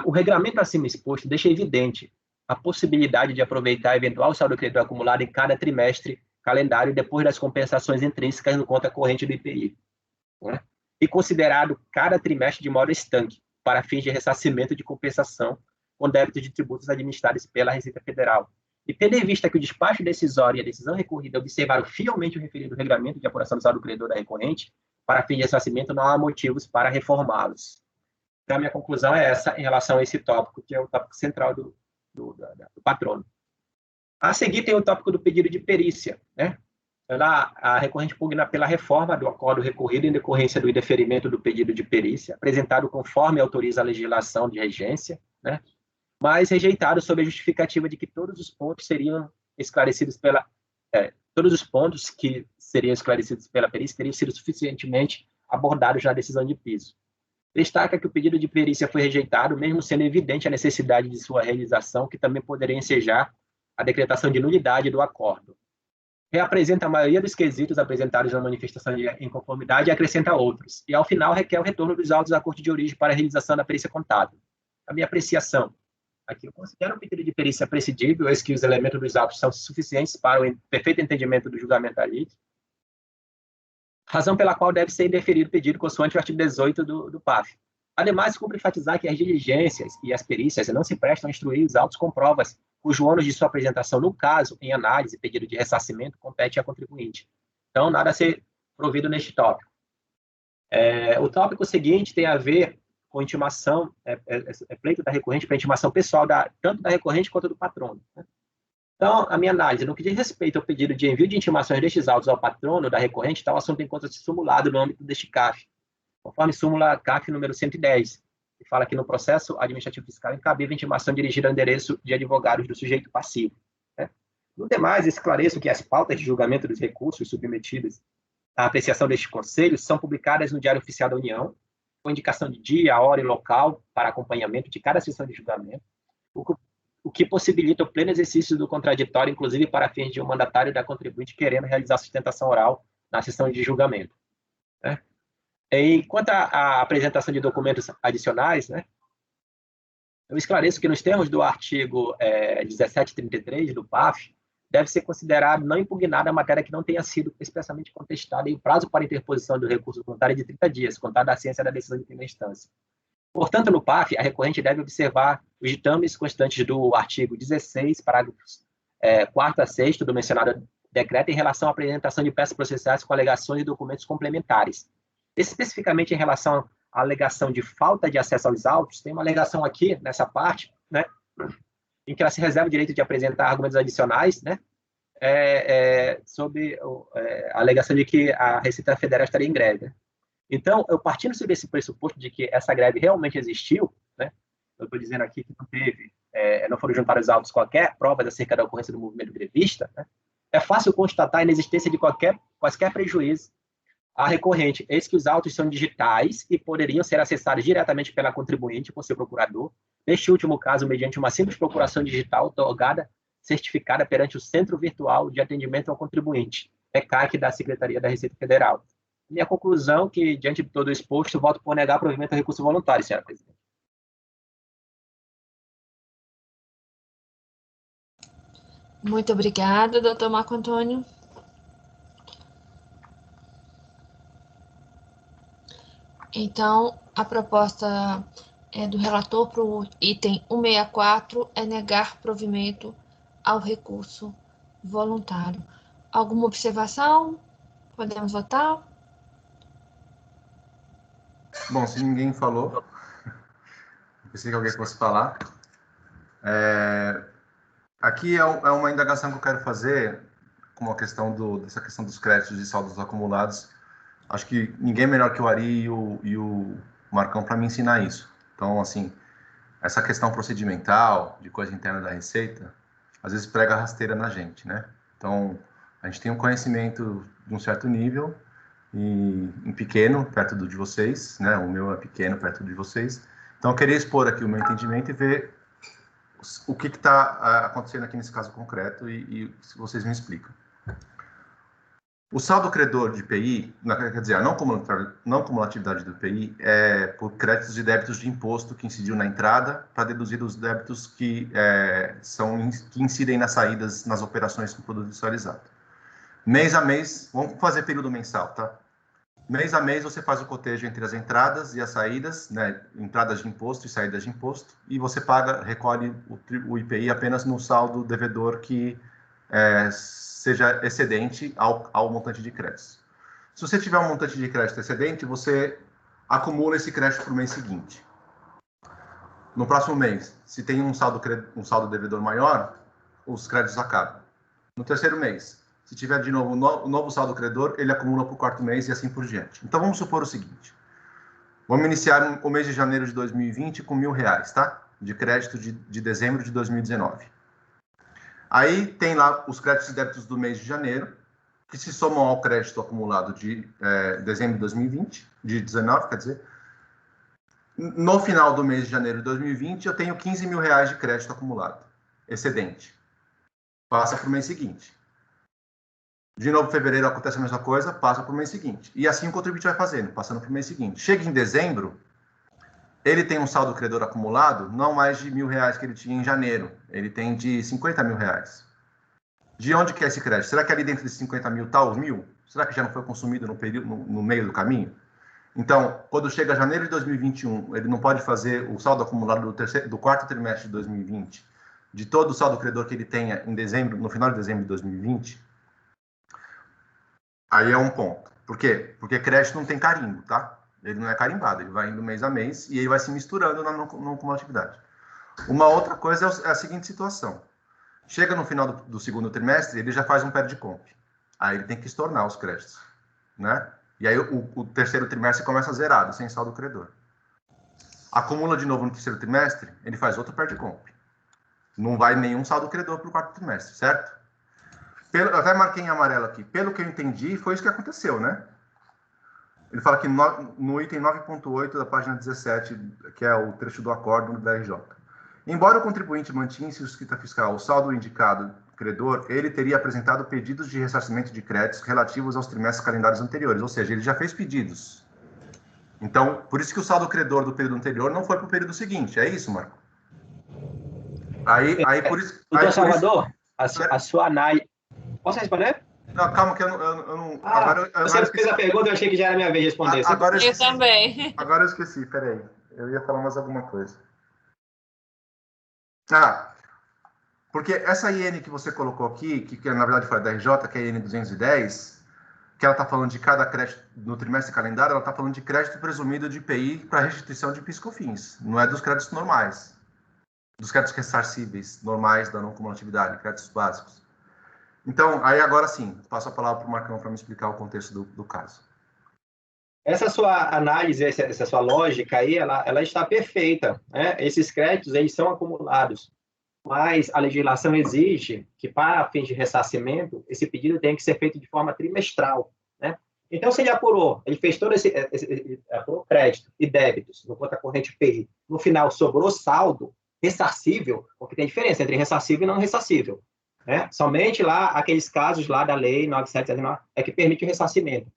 o regulamento acima exposto deixa evidente a possibilidade de aproveitar eventual saldo credor acumulado em cada trimestre calendário depois das compensações intrínsecas no conta corrente do IPI. E considerado cada trimestre de modo estanque, para fins de ressarcimento de compensação com débito de tributos administrados pela Receita Federal, E tendo em vista que o despacho decisório e a decisão recorrida observaram fielmente o referido regulamento de apuração do saldo do credor da recorrente, para fim de ressarcimento, não há motivos para reformá-los. Então, a minha conclusão é essa em relação a esse tópico, que é o tópico central do patrono. A seguir, tem o tópico do pedido de perícia, né? A recorrente pugna pela reforma do acordo recorrido em decorrência do indeferimento do pedido de perícia, apresentado conforme autoriza a legislação de regência, né? Mas rejeitado sob a justificativa de que todos os pontos seriam esclarecidos pela... todos os pontos que seriam esclarecidos pela perícia teriam sido suficientemente abordados na decisão de piso. Destaca que o pedido de perícia foi rejeitado, mesmo sendo evidente a necessidade de sua realização, que também poderia ensejar a decretação de nulidade do acordo. Reapresenta a maioria dos quesitos apresentados na manifestação de inconformidade e acrescenta outros. E, ao final, requer o retorno dos autos à corte de origem para a realização da perícia contábil. A minha apreciação. Aqui eu considero o pedido de perícia prescindível, eis que os elementos dos autos são suficientes para o perfeito entendimento do julgamento alíquo, razão pela qual deve ser indeferido o pedido consoante o artigo 18 do PAF. Ademais, cumpre enfatizar que as diligências e as perícias não se prestam a instruir os autos com provas cujo ônus de sua apresentação, no caso, em análise, pedido de ressarcimento, compete à contribuinte. Então, nada a ser provido neste tópico. O tópico seguinte tem a ver com intimação, pleito da recorrente para intimação pessoal, tanto da recorrente quanto do patrono, né? Então, a minha análise, no que diz respeito ao pedido de envio de intimações destes autos ao patrono da recorrente, tal assunto encontra-se simulado no âmbito deste CAF, conforme súmula CAF número 110, que fala que no processo administrativo fiscal é incabível intimação dirigida ao endereço de advogados do sujeito passivo, né? No demais, esclareço que as pautas de julgamento dos recursos submetidos à apreciação deste conselho são publicadas no Diário Oficial da União, com indicação de dia, hora e local para acompanhamento de cada sessão de julgamento, o que possibilita o pleno exercício do contraditório, inclusive para fins de um mandatário e da contribuinte querendo realizar sustentação oral na sessão de julgamento, né? Quanto à apresentação de documentos adicionais, né, eu esclareço que nos termos do artigo 1733 do PAF, deve ser considerado não impugnada a matéria que não tenha sido expressamente contestada em prazo para interposição do recurso voluntário de 30 dias, contada a ciência da decisão de primeira instância. Portanto, no PAF, a recorrente deve observar os ditames constantes do artigo 16, parágrafos 4º a 6º do mencionado decreto em relação à apresentação de peças processuais com alegações e documentos complementares. Especificamente em relação à alegação de falta de acesso aos autos, tem uma alegação aqui, nessa parte, né, em que ela se reserva o direito de apresentar argumentos adicionais, né, sobre a alegação de que a Receita Federal estaria em greve, né? Então, eu partindo sobre esse pressuposto de que essa greve realmente existiu, né, eu estou dizendo aqui que não foram juntados autos qualquer prova acerca da ocorrência do movimento grevista, né, é fácil constatar a inexistência de quaisquer prejuízo à recorrente, eis que os autos são digitais e poderiam ser acessados diretamente pela contribuinte por seu procurador, neste último caso, mediante uma simples procuração digital otorgada, certificada perante o Centro Virtual de Atendimento ao Contribuinte, ECAC da Secretaria da Receita Federal. Minha conclusão é que, diante de todo o exposto, voto por negar provimento ao recurso voluntário, senhora presidente. Muito obrigada, doutor Marco Antônio. Então, a proposta do relator para o item 164 é negar provimento ao recurso voluntário. Alguma observação? Podemos votar? Bom, se ninguém falou, pensei que alguém fosse falar. Aqui é uma indagação que eu quero fazer com a questão dessa questão dos créditos e saldos acumulados. Acho que ninguém é melhor que o Ari e o Marcão para me ensinar isso. Então, assim, essa questão procedimental, de coisa interna da Receita, às vezes prega rasteira na gente, né? Então, a gente tem um conhecimento de um certo nível, e em pequeno, perto de vocês, né? O meu é pequeno, perto de vocês. Então, eu queria expor aqui o meu entendimento e ver o que está acontecendo aqui nesse caso concreto e se vocês me explicam. O saldo credor de IPI, quer dizer, a não cumulatividade do IPI é por créditos e débitos de imposto que incidiu na entrada para deduzir os débitos que incidem nas saídas nas operações com produto industrializado. Mês a mês, vamos fazer período mensal, tá? mês a mês você faz o cotejo entre as entradas e as saídas, né? Entradas de imposto e saídas de imposto, e você recolhe o IPI apenas no saldo devedor que seja excedente ao montante de crédito. Se você tiver um montante de crédito excedente, você acumula esse crédito para o mês seguinte. No próximo mês, se tem um saldo devedor maior, os créditos acabam. No terceiro mês, se tiver de novo um novo saldo credor, ele acumula para o quarto mês e assim por diante. Então, vamos supor o seguinte. Vamos iniciar o mês de janeiro de 2020 com R$1.000, tá? De crédito de dezembro de 2019. Aí tem lá os créditos e débitos do mês de janeiro, que se somam ao crédito acumulado de dezembro de 2020, de 19, quer dizer. No final do mês de janeiro de 2020, eu tenho R$15.000 de crédito acumulado, excedente. Passa para o mês seguinte. De novo, em fevereiro acontece a mesma coisa, passa para o mês seguinte. E assim o contribuinte vai fazendo, passando para o mês seguinte. Chega em dezembro, ele tem um saldo credor acumulado, não mais de R$1.000 que ele tinha em janeiro. Ele tem de R$50.000. De onde que é esse crédito? Será que ali dentro desses 50 mil está os 1.000? Será que já não foi consumido no meio do caminho? Então, quando chega janeiro de 2021, ele não pode fazer o saldo acumulado do quarto trimestre de 2020, de todo o saldo credor que ele tenha em dezembro, no final de dezembro de 2020? Aí é um ponto. Por quê? Porque crédito não tem carimbo, tá? Ele não é carimbado, ele vai indo mês a mês e ele vai se misturando na não cumulatividade. Uma outra coisa é a seguinte situação. Chega no final do segundo trimestre, ele já faz um perde-comp. Aí ele tem que estornar os créditos, né? E aí o terceiro trimestre começa zerado, sem saldo credor. Acumula de novo no terceiro trimestre, ele faz outro perde-comp. Não vai nenhum saldo credor para o quarto trimestre, certo? Eu até marquei em amarelo aqui. Pelo que eu entendi, foi isso que aconteceu, né? Ele fala que no item 9.8 da página 17, que é o trecho do acórdão da RJ. Embora o contribuinte mantinha em sua escrita fiscal o saldo indicado credor, ele teria apresentado pedidos de ressarcimento de créditos relativos aos trimestres calendários anteriores, ou seja, ele já fez pedidos. Então, por isso que o saldo credor do período anterior não foi para o período seguinte, é isso, Marco? Aí por isso... Doutor Salvador, a sua análise... Posso responder? Não, calma, que eu não... Você fez a pergunta, eu achei que já era minha vez de responder. Eu também. Agora eu esqueci, peraí. Eu ia falar mais alguma coisa. Porque essa IN que você colocou aqui, que na verdade foi da RJ, que é a IN 210, que ela está falando de cada crédito no trimestre calendário, ela está falando de crédito presumido de IPI para restituição de PIS/COFINS. Não é dos créditos normais. Dos créditos ressarcíveis normais da não cumulatividade, créditos básicos. Então, aí agora sim, passo a palavra para o Marcão para me explicar o contexto do caso. Essa sua análise, essa sua lógica aí, ela está perfeita, né? Esses créditos, eles são acumulados, mas a legislação exige que, para fins de ressarcimento, esse pedido tem que ser feito de forma trimestral, né? Então, se ele apurou, ele fez todo apurou crédito e débitos no conta corrente IPI, no final sobrou saldo ressarcível, porque tem diferença entre ressarcível e não ressarcível, né? Somente lá, aqueles casos lá da lei 9779 é que permite o ressarcimento.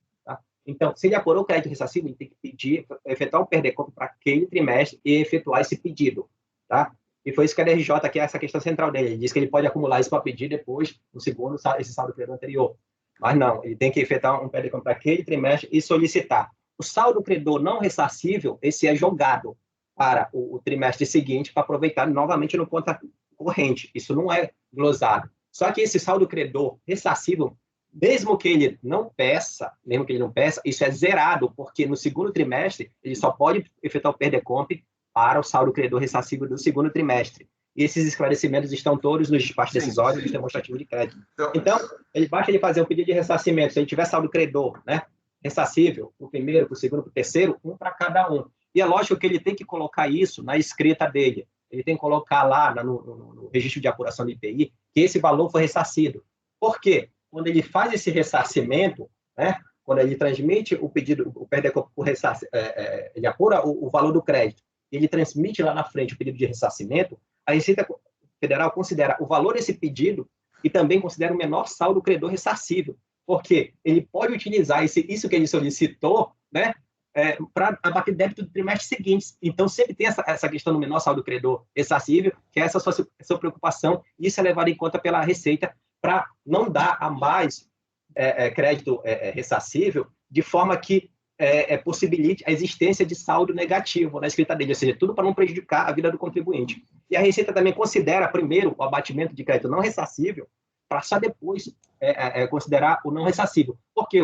Então, se ele apurou o crédito ressarcível, ele tem que pedir, efetuar um perder-conta para aquele trimestre e efetuar esse pedido, tá? E foi isso que a DRJ, que é essa questão central dele. Ele diz que ele pode acumular isso para pedir depois, no segundo, esse saldo credor anterior. Mas não, ele tem que efetuar um perder-conta para aquele trimestre e solicitar. O saldo credor não ressarcível, esse é jogado para o trimestre seguinte para aproveitar novamente no conta corrente. Isso não é glosado. Só que esse saldo credor ressarcível, mesmo que ele não peça, isso é zerado, porque no segundo trimestre ele só pode efetuar o perder-comp para o saldo credor ressarcível do segundo trimestre. E esses esclarecimentos estão todos nos despachos decisórios, nos demonstrativos de crédito. Então, basta ele fazer um pedido de ressarcimento, se ele tiver saldo credor, né, ressarcível, para o primeiro, para o segundo, para o terceiro, um para cada um. E é lógico que ele tem que colocar isso na escrita dele. Ele tem que colocar lá no registro de apuração do IPI que esse valor foi ressarcido. Por quê? Quando ele faz esse ressarcimento, né, quando ele transmite o pedido, o perder-comp por ressarcimento, ele apura o valor do crédito, ele transmite lá na frente o pedido de ressarcimento, a Receita Federal considera o valor desse pedido e também considera o menor saldo credor ressarcível, porque ele pode utilizar isso que ele solicitou, né, para abater débito do trimestre seguinte. Então, sempre tem essa questão do menor saldo credor ressarcível, que é essa sua preocupação, e isso é levado em conta pela Receita para não dar a mais crédito ressarcível, de forma que possibilite a existência de saldo negativo na escrita dele, ou seja, tudo para não prejudicar a vida do contribuinte. E a Receita também considera, primeiro, o abatimento de crédito não ressarcível, para só depois considerar o não ressarcível. Por quê?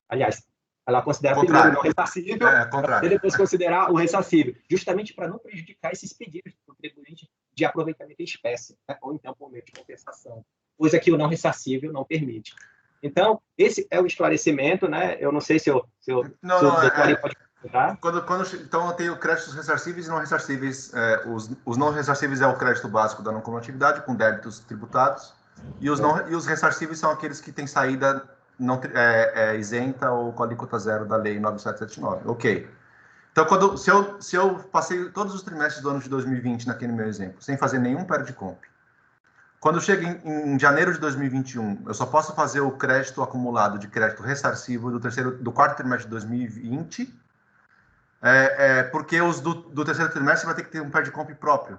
Aliás, ela considera primeiro o não ressarcível, para depois considerar o ressarcível, justamente para não prejudicar esses pedidos do contribuinte de aproveitamento em espécie, né? Ou então por meio de compensação, coisa que o não ressarcível não permite. Então, esse é o esclarecimento, né? Eu não sei se o doutor pode comentar. Então, eu tenho créditos ressarcíveis e não ressarcíveis. Os não ressarcíveis é o crédito básico da não cumulatividade, com débitos tributados, e os ressarcíveis são aqueles que têm saída não, isenta ou com alíquota zero da Lei 9779. Ok. Então, se eu passei todos os trimestres do ano de 2020, naquele meu exemplo, sem fazer nenhum PERDCOMP, quando chega em janeiro de 2021, eu só posso fazer o crédito acumulado de crédito ressarcível do quarto trimestre de 2020, porque os do terceiro trimestre vai ter que ter um PERDCOMP próprio.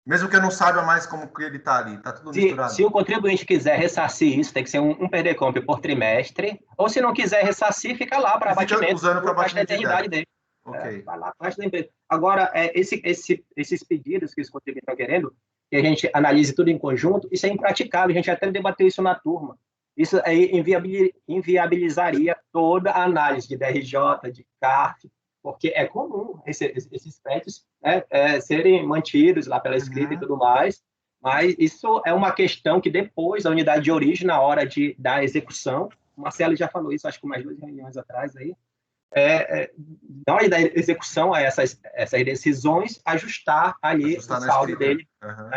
Mesmo que eu não saiba mais como que ele está ali, está tudo misturado. Se o contribuinte quiser ressarcir isso, tem que ser um PERDCOMP por trimestre, ou se não quiser ressarcir, fica lá para abatimento. Usando para abatimento da eternidade dele. Ok. Vai lá para o resto da empresa. Agora, esses pedidos que os contribuintes estão querendo, que a gente analise tudo em conjunto, isso é impraticável, a gente até debateu isso na turma. Isso aí inviabilizaria toda a análise de DRJ, de CARF, porque é comum esses créditos serem mantidos lá pela escrita e tudo mais, mas isso é uma questão que depois a unidade de origem, na hora da execução, o Marcelo já falou isso, acho que umas 2 reuniões atrás aí, na hora da execução a essas decisões, ajustar ali o saldo dele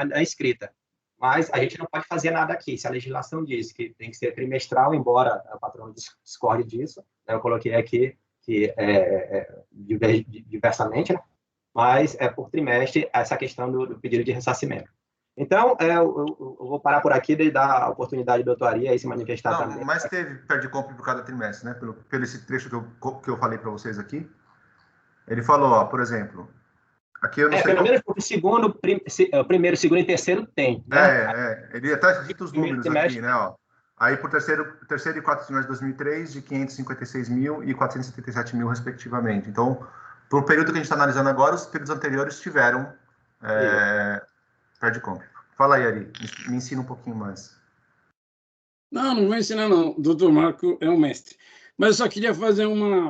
na escrita. Mas a gente não pode fazer nada aqui. Se a legislação diz que tem que ser trimestral, embora o patrão discorde disso, né, eu coloquei aqui que diversamente, né, mas é por trimestre essa questão do pedido de ressarcimento. Então, eu vou parar por aqui e dar a oportunidade do doutor Ari aí se manifestar também. Mas teve PERDCOMP por cada trimestre, né? Pelo esse trecho que eu falei para vocês aqui. Ele falou, ó, por exemplo, aqui eu não sei... Pelo menos porque primeiro, segundo e terceiro tem. Né? Ele até cita os números aqui, né? Ó. Aí, por terceiro e quarto trimestre de 2003, de 556 mil e 477 mil, respectivamente. Então, para o período que a gente está analisando agora, os períodos anteriores tiveram PERDCOMP. Fala aí, Ari, me ensina um pouquinho mais. Não vou ensinar, não. O doutor Marco é um mestre. Mas eu só queria fazer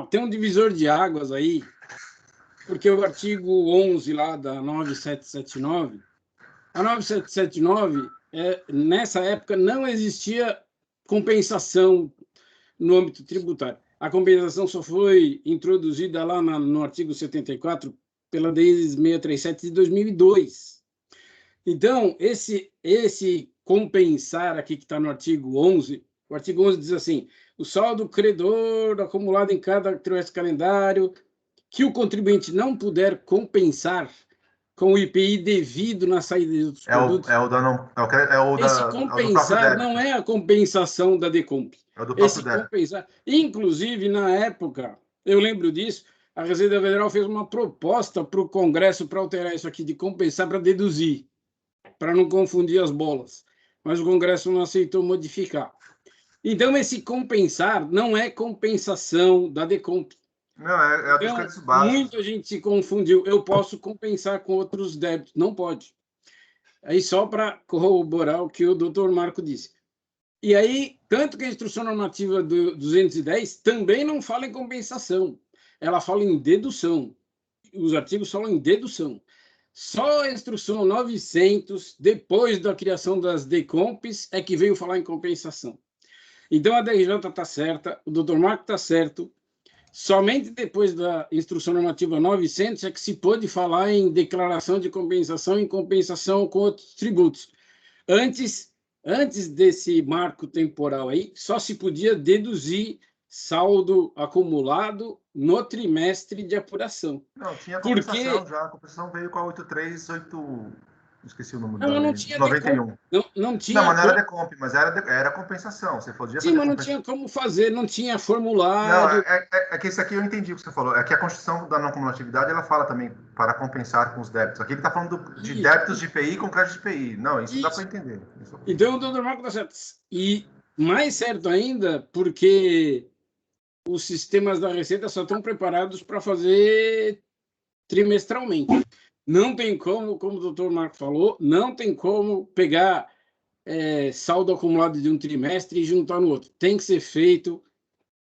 tem um divisor de águas aí, porque o artigo 11 lá da 9779, a 9779, nessa época não existia compensação no âmbito tributário. A compensação só foi introduzida lá no artigo 74 pela DI 637 de 2002. Então, esse compensar aqui que está no artigo 11, o artigo 11 diz assim, o saldo credor acumulado em cada trimestre calendário que o contribuinte não puder compensar com o IPI devido na saída de outros produtos. Esse compensar não é a compensação da DECOMP. É o do próprio débito. Compensar. Inclusive, na época, eu lembro disso, a Receita Federal fez uma proposta para o Congresso para alterar isso aqui de compensar para deduzir, para não confundir as bolas. Mas o Congresso não aceitou modificar. Então, esse compensar não é compensação da DECOMP. Não, é dos créditos básicos. Muita gente se confundiu. Eu posso compensar com outros débitos. Não pode. Aí, só para corroborar o que o doutor Marco disse. E aí, tanto que a instrução normativa do 210 também não fala em compensação. Ela fala em dedução. Os artigos falam em dedução. Só a instrução 900, depois da criação das DECOMPs, é que veio falar em compensação. Então, a DRJ está certa, o doutor Marco está certo. Somente depois da instrução normativa 900 é que se pôde falar em declaração de compensação e compensação com outros tributos. Antes desse marco temporal aí, só se podia deduzir saldo acumulado no trimestre de apuração. Não, tinha compensação já. A compensação veio com a 838... Esqueci o número não, não tinha 91. Não tinha. Não, mas não era DECOMP, mas era compensação. Você podia fazer. Sim, mas não tinha como fazer, não tinha formulário. Não, é que isso aqui eu entendi o que você falou. É que a Constituição da não cumulatividade ela fala também para compensar com os débitos. Aqui ele está falando de débitos de IPI com crédito de IPI. Não, isso dá para entender. Então o doutor Marco está certo. E mais certo ainda, porque os sistemas da Receita só estão preparados para fazer trimestralmente. Não tem como o doutor Marco falou, não tem como pegar saldo acumulado de um trimestre e juntar no outro. Tem que ser feito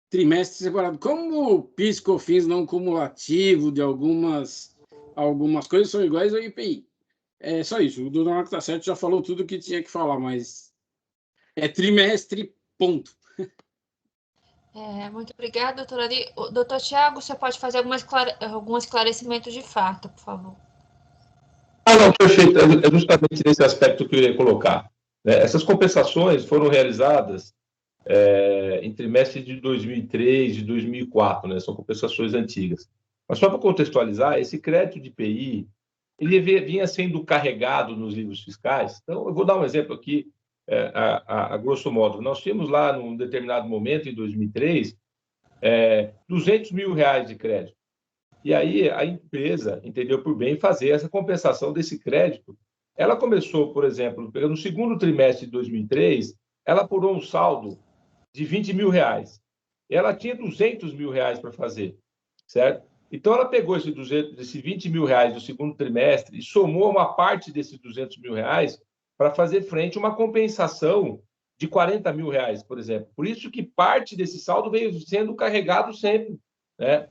trimestre separado. Como o PIS e COFINS não cumulativo de algumas coisas são iguais ao IPI. É só isso. O doutor Marco está certo, já falou tudo o que tinha que falar, mas é trimestre, ponto. Muito obrigada, doutora Ari. Doutor Tiago, você pode fazer algum esclarecimento de fato, por favor? Não, perfeito. É justamente nesse aspecto que eu ia colocar. Essas compensações foram realizadas em trimestre de 2003 e 2004, né? São compensações antigas. Mas só para contextualizar, esse crédito de IPI, ele vinha sendo carregado nos livros fiscais. Então, eu vou dar um exemplo aqui, a grosso modo. Nós tínhamos lá, num determinado momento, em 2003, 200 mil reais de crédito. E aí a empresa entendeu por bem fazer essa compensação desse crédito. Ela começou, por exemplo, no segundo trimestre de 2003, ela apurou um saldo de 20 mil reais. Ela tinha 200 mil reais para fazer, certo? Então, ela pegou esse 20 mil reais do segundo trimestre e somou uma parte desses 200 mil reais para fazer frente a uma compensação de 40 mil reais, por exemplo. Por isso que parte desse saldo veio sendo carregado sempre, né?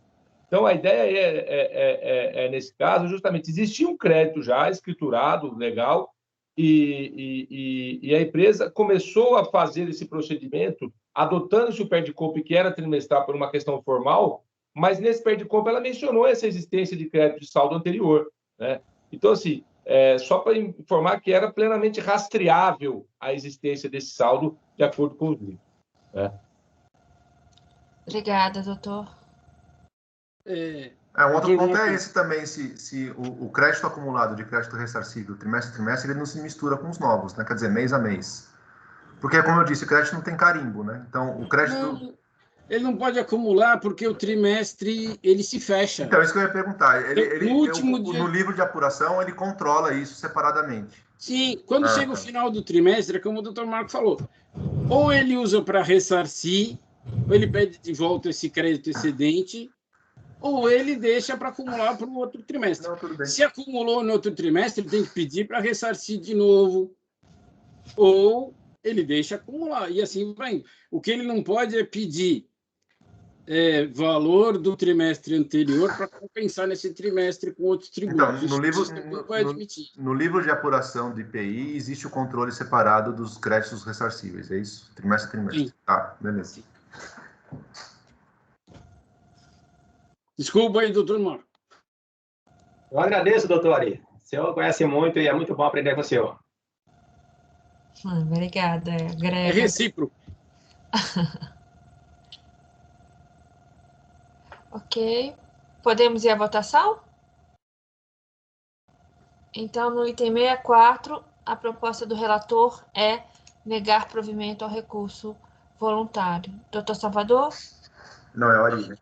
Então, a ideia nesse caso, justamente, existia um crédito já escriturado, legal, e a empresa começou a fazer esse procedimento adotando-se o PERDCOMP, que era trimestral por uma questão formal, mas nesse PERDCOMP ela mencionou essa existência de crédito de saldo anterior, né? Então, assim, só para informar que era plenamente rastreável a existência desse saldo de acordo com os livros, né? Obrigada, doutor. Um outro ponto é esse também, se o crédito acumulado de crédito ressarcível trimestre a trimestre, ele não se mistura com os novos, né? Quer dizer, mês a mês. Porque, como eu disse, o crédito não tem carimbo, né? Então, o crédito... Não, ele não pode acumular porque o trimestre, ele se fecha. Então, isso que eu ia perguntar. No livro de apuração, ele controla isso separadamente. Sim, quando chega o final do trimestre, é como o doutor Marco falou, ou ele usa para ressarcir, ou ele pede de volta esse crédito excedente, ou ele deixa para acumular para o outro trimestre. Não, tudo bem. Se acumulou no outro trimestre, ele tem que pedir para ressarcir de novo, ou ele deixa acumular, e assim vai indo. O que ele não pode é pedir valor do trimestre anterior para compensar nesse trimestre com outros tributos. Então, no livro de apuração do IPI, existe o controle separado dos créditos ressarcíveis, é isso? Trimestre a trimestre. Sim. Tá, beleza. Sim. Desculpa aí, doutor Marco. Eu agradeço, doutor Ari. O senhor conhece muito e é muito bom aprender com o senhor. Obrigada. É recíproco. Ok. Podemos ir à votação? Então, no item 64, a proposta do relator é negar provimento ao recurso voluntário. Doutor Salvador? Não, é o Ari, né?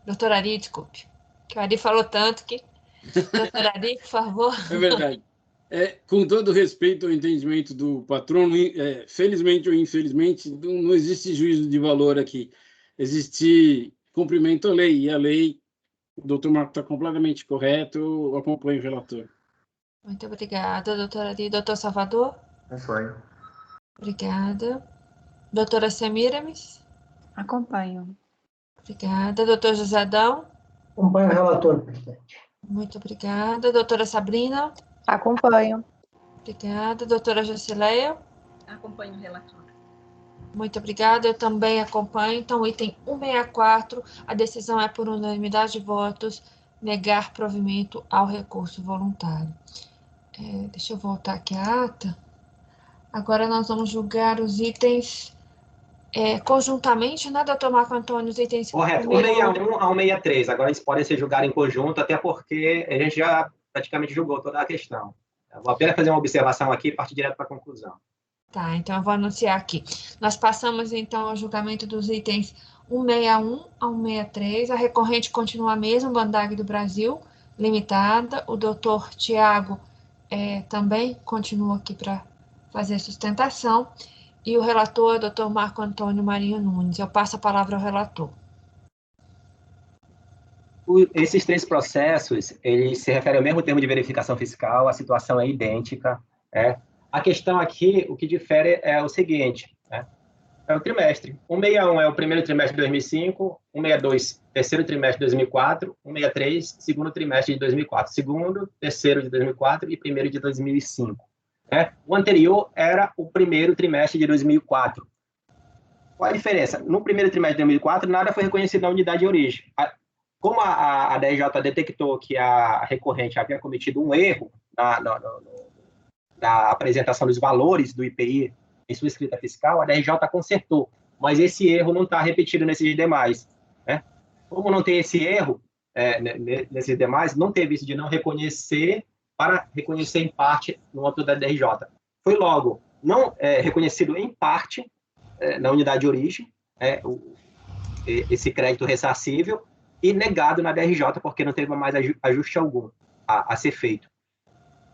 Doutor Ari, desculpe. Que o Ari falou tanto que... Doutor Ari, por favor. É verdade. Com todo respeito ao entendimento do patrono, felizmente ou infelizmente, não existe juízo de valor aqui. Existe cumprimento à lei, e a lei, o doutor Marco está completamente correto, eu acompanho o relator. Muito obrigada, doutora Ari. Doutor Salvador? Acompanho. Obrigada. Doutora Semiramis? Acompanho. Obrigada. Doutor José Adão? Acompanho o relator, presidente. Muito obrigada. Doutora Sabrina? Acompanho. Obrigada. Doutora Jocileia? Acompanho o relator. Muito obrigada. Eu também acompanho. Então, item 164, a decisão é por unanimidade de votos, negar provimento ao recurso voluntário. Deixa eu voltar aqui a ata. Agora nós vamos julgar os itens conjuntamente, né, doutor Marco Antônio? Os itens... Correto. 161 ao 163. Agora eles podem ser julgados em conjunto, até porque a gente já praticamente julgou toda a questão. Eu vou apenas fazer uma observação aqui e partir direto para a conclusão. Tá, então eu vou anunciar aqui. Nós passamos, então, ao julgamento dos itens 161 ao 163. A recorrente continua a mesma, Bandag do Brasil, limitada. O doutor Tiago também continua aqui para fazer sustentação. E o relator é o Dr. Marco Antônio Marinho Nunes. Eu passo a palavra ao relator. Esses 3 processos, eles se referem ao mesmo termo de verificação fiscal, a situação é idêntica. A questão aqui, o que difere é o seguinte, é o trimestre. 161 é o primeiro trimestre de 2005, 162, terceiro trimestre de 2004, 163, segundo trimestre de 2004, segundo, terceiro de 2004 e primeiro de 2005. O anterior era o primeiro trimestre de 2004. Qual a diferença? No primeiro trimestre de 2004, nada foi reconhecido na unidade de origem. Como a DRJ detectou que a recorrente havia cometido um erro na apresentação dos valores do IPI em sua escrita fiscal, a DRJ consertou, mas esse erro não está repetido nesses demais. Como não tem esse erro nesses demais, não teve isso de não reconhecer para reconhecer em parte no âmbito da DRJ. Foi logo não reconhecido em parte na unidade de origem, esse crédito ressarcível, e negado na DRJ, porque não teve mais ajuste algum a ser feito.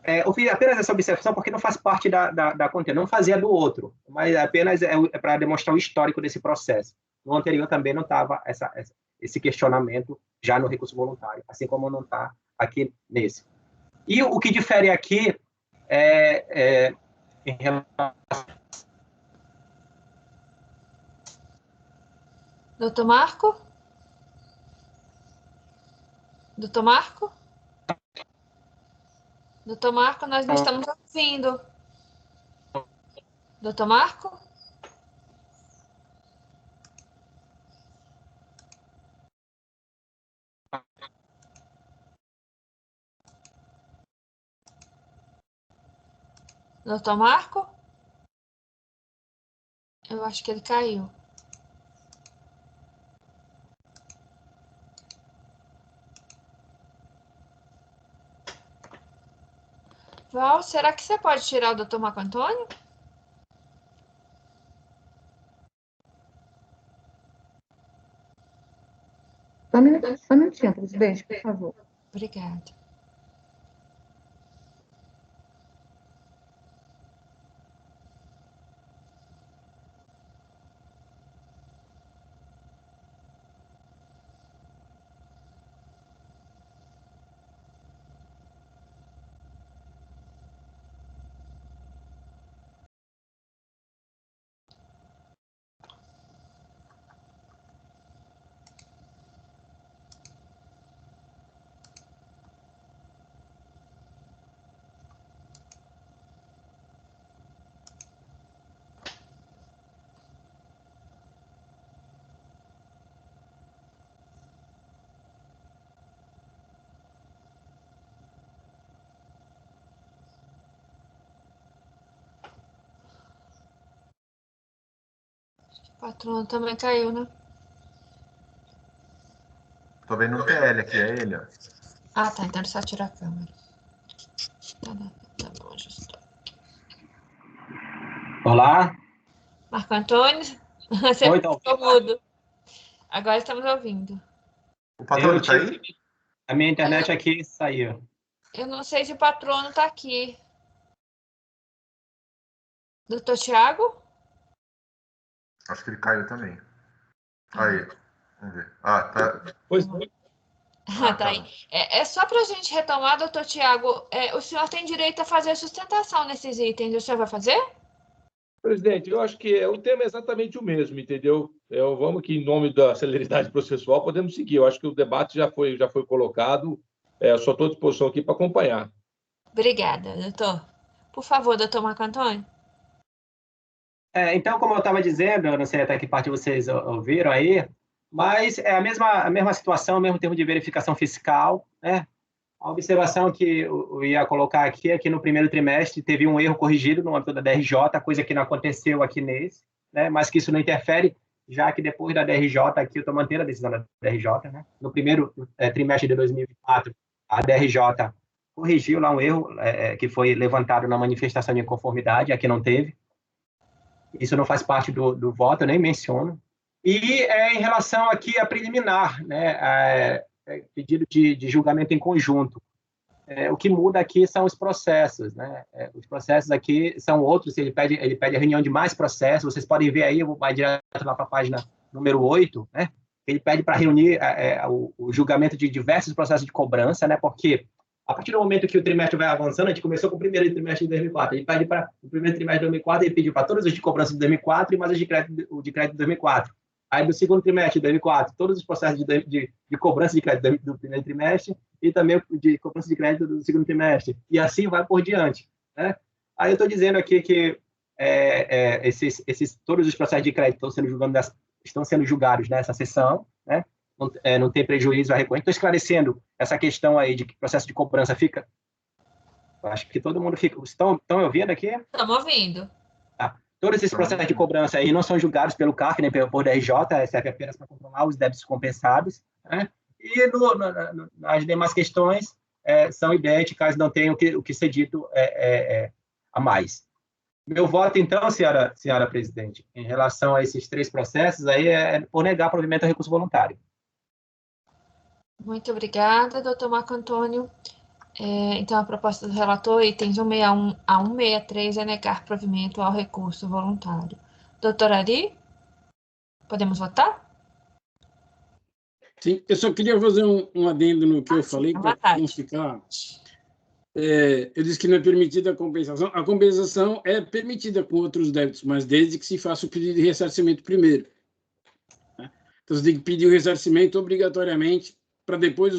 Eu fiz apenas essa observação porque não faz parte da contenda, não fazia do outro, mas apenas para demonstrar o histórico desse processo. No anterior também não estava esse questionamento já no recurso voluntário, assim como não está aqui nesse. E o que difere aqui em relação... Doutor Marco? Doutor Marco? Doutor Marco, nós não estamos ouvindo. Doutor Marco? Doutor Marco? Eu acho que ele caiu. Val, será que você pode tirar o doutor Marco Antônio? Só um minutinho, presidente, por favor. Obrigada. O patrono também caiu, né? Tô vendo um TL aqui, é ele, ó. Ah, tá. Então ele só tira a câmera. Tá bom, ajustou. Olá. Marco Antônio, você Oi, então. ficou mudo. Agora estamos ouvindo. O patrono tá aí? A minha internet aqui saiu. Eu não sei se o patrono está aqui. Doutor Tiago? Acho que ele caiu também. Aí, vamos ver. Ah, tá. Pois Tá aí. É só para a gente retomar, doutor Tiago, o senhor tem direito a fazer sustentação nesses itens. O senhor vai fazer? Presidente, eu acho que o tema é exatamente o mesmo, entendeu? Vamos que, em nome da celeridade processual, podemos seguir. Eu acho que o debate já foi colocado. Eu só estou à disposição aqui para acompanhar. Obrigada, doutor. Por favor, doutor Marco Antônio. Então, como eu estava dizendo, eu não sei até que parte vocês ouviram aí, mas é a mesma situação, o mesmo termo de verificação fiscal, né? A observação que eu ia colocar aqui é que no primeiro trimestre teve um erro corrigido no âmbito da DRJ, coisa que não aconteceu aqui nesse, né? Mas que isso não interfere, já que depois da DRJ, aqui eu estou mantendo a decisão da DRJ, né? No primeiro trimestre de 2024, a DRJ corrigiu lá um erro que foi levantado na manifestação de inconformidade, aqui não teve. Isso não faz parte do voto, eu nem menciono. E em relação aqui a preliminar, né? Pedido de julgamento em conjunto. O que muda aqui são os processos, né? Os processos aqui são outros, ele pede a reunião de mais processos, vocês podem ver aí, eu vou mais direto lá para a página número 8, né? Ele pede para reunir o julgamento de diversos processos de cobrança, né? Porque a partir do momento que o trimestre vai avançando, a gente começou com o primeiro trimestre de 2004, ele pede para o primeiro trimestre de 2004, ele pediu para todos os de cobrança de 2004 e mais o de crédito de 2004. Aí, do segundo trimestre de 2004, todos os processos de cobrança de crédito do primeiro trimestre e também de cobrança de crédito do segundo trimestre. E assim vai por diante, né? Aí eu estou dizendo aqui que todos os processos de crédito estão sendo julgados nessa sessão, né? Não tem prejuízo a recorrente. Estou esclarecendo essa questão aí de que o processo de cobrança fica... Acho que todo mundo fica... Estão ouvindo aqui? Estamos ouvindo. Tá. Todos esses processos de cobrança aí não são julgados pelo CARF nem por DRJ, serve apenas para controlar os débitos compensados, né? E as demais questões são idênticas, não tem o que ser dito a mais. Meu voto, então, senhora presidente, em relação a esses 3 processos, aí é por negar provimento ao recurso voluntário. Muito obrigada, doutor Marco Antônio. Então, a proposta do relator, itens 161 a 163, é negar provimento ao recurso voluntário. Doutor Ari, podemos votar? Sim, eu só queria fazer um adendo no que eu falei, para não ficar... eu disse que não é permitida a compensação. A compensação é permitida com outros débitos, mas desde que se faça o pedido de ressarcimento primeiro, né? Então, você tem que pedir o ressarcimento obrigatoriamente para depois,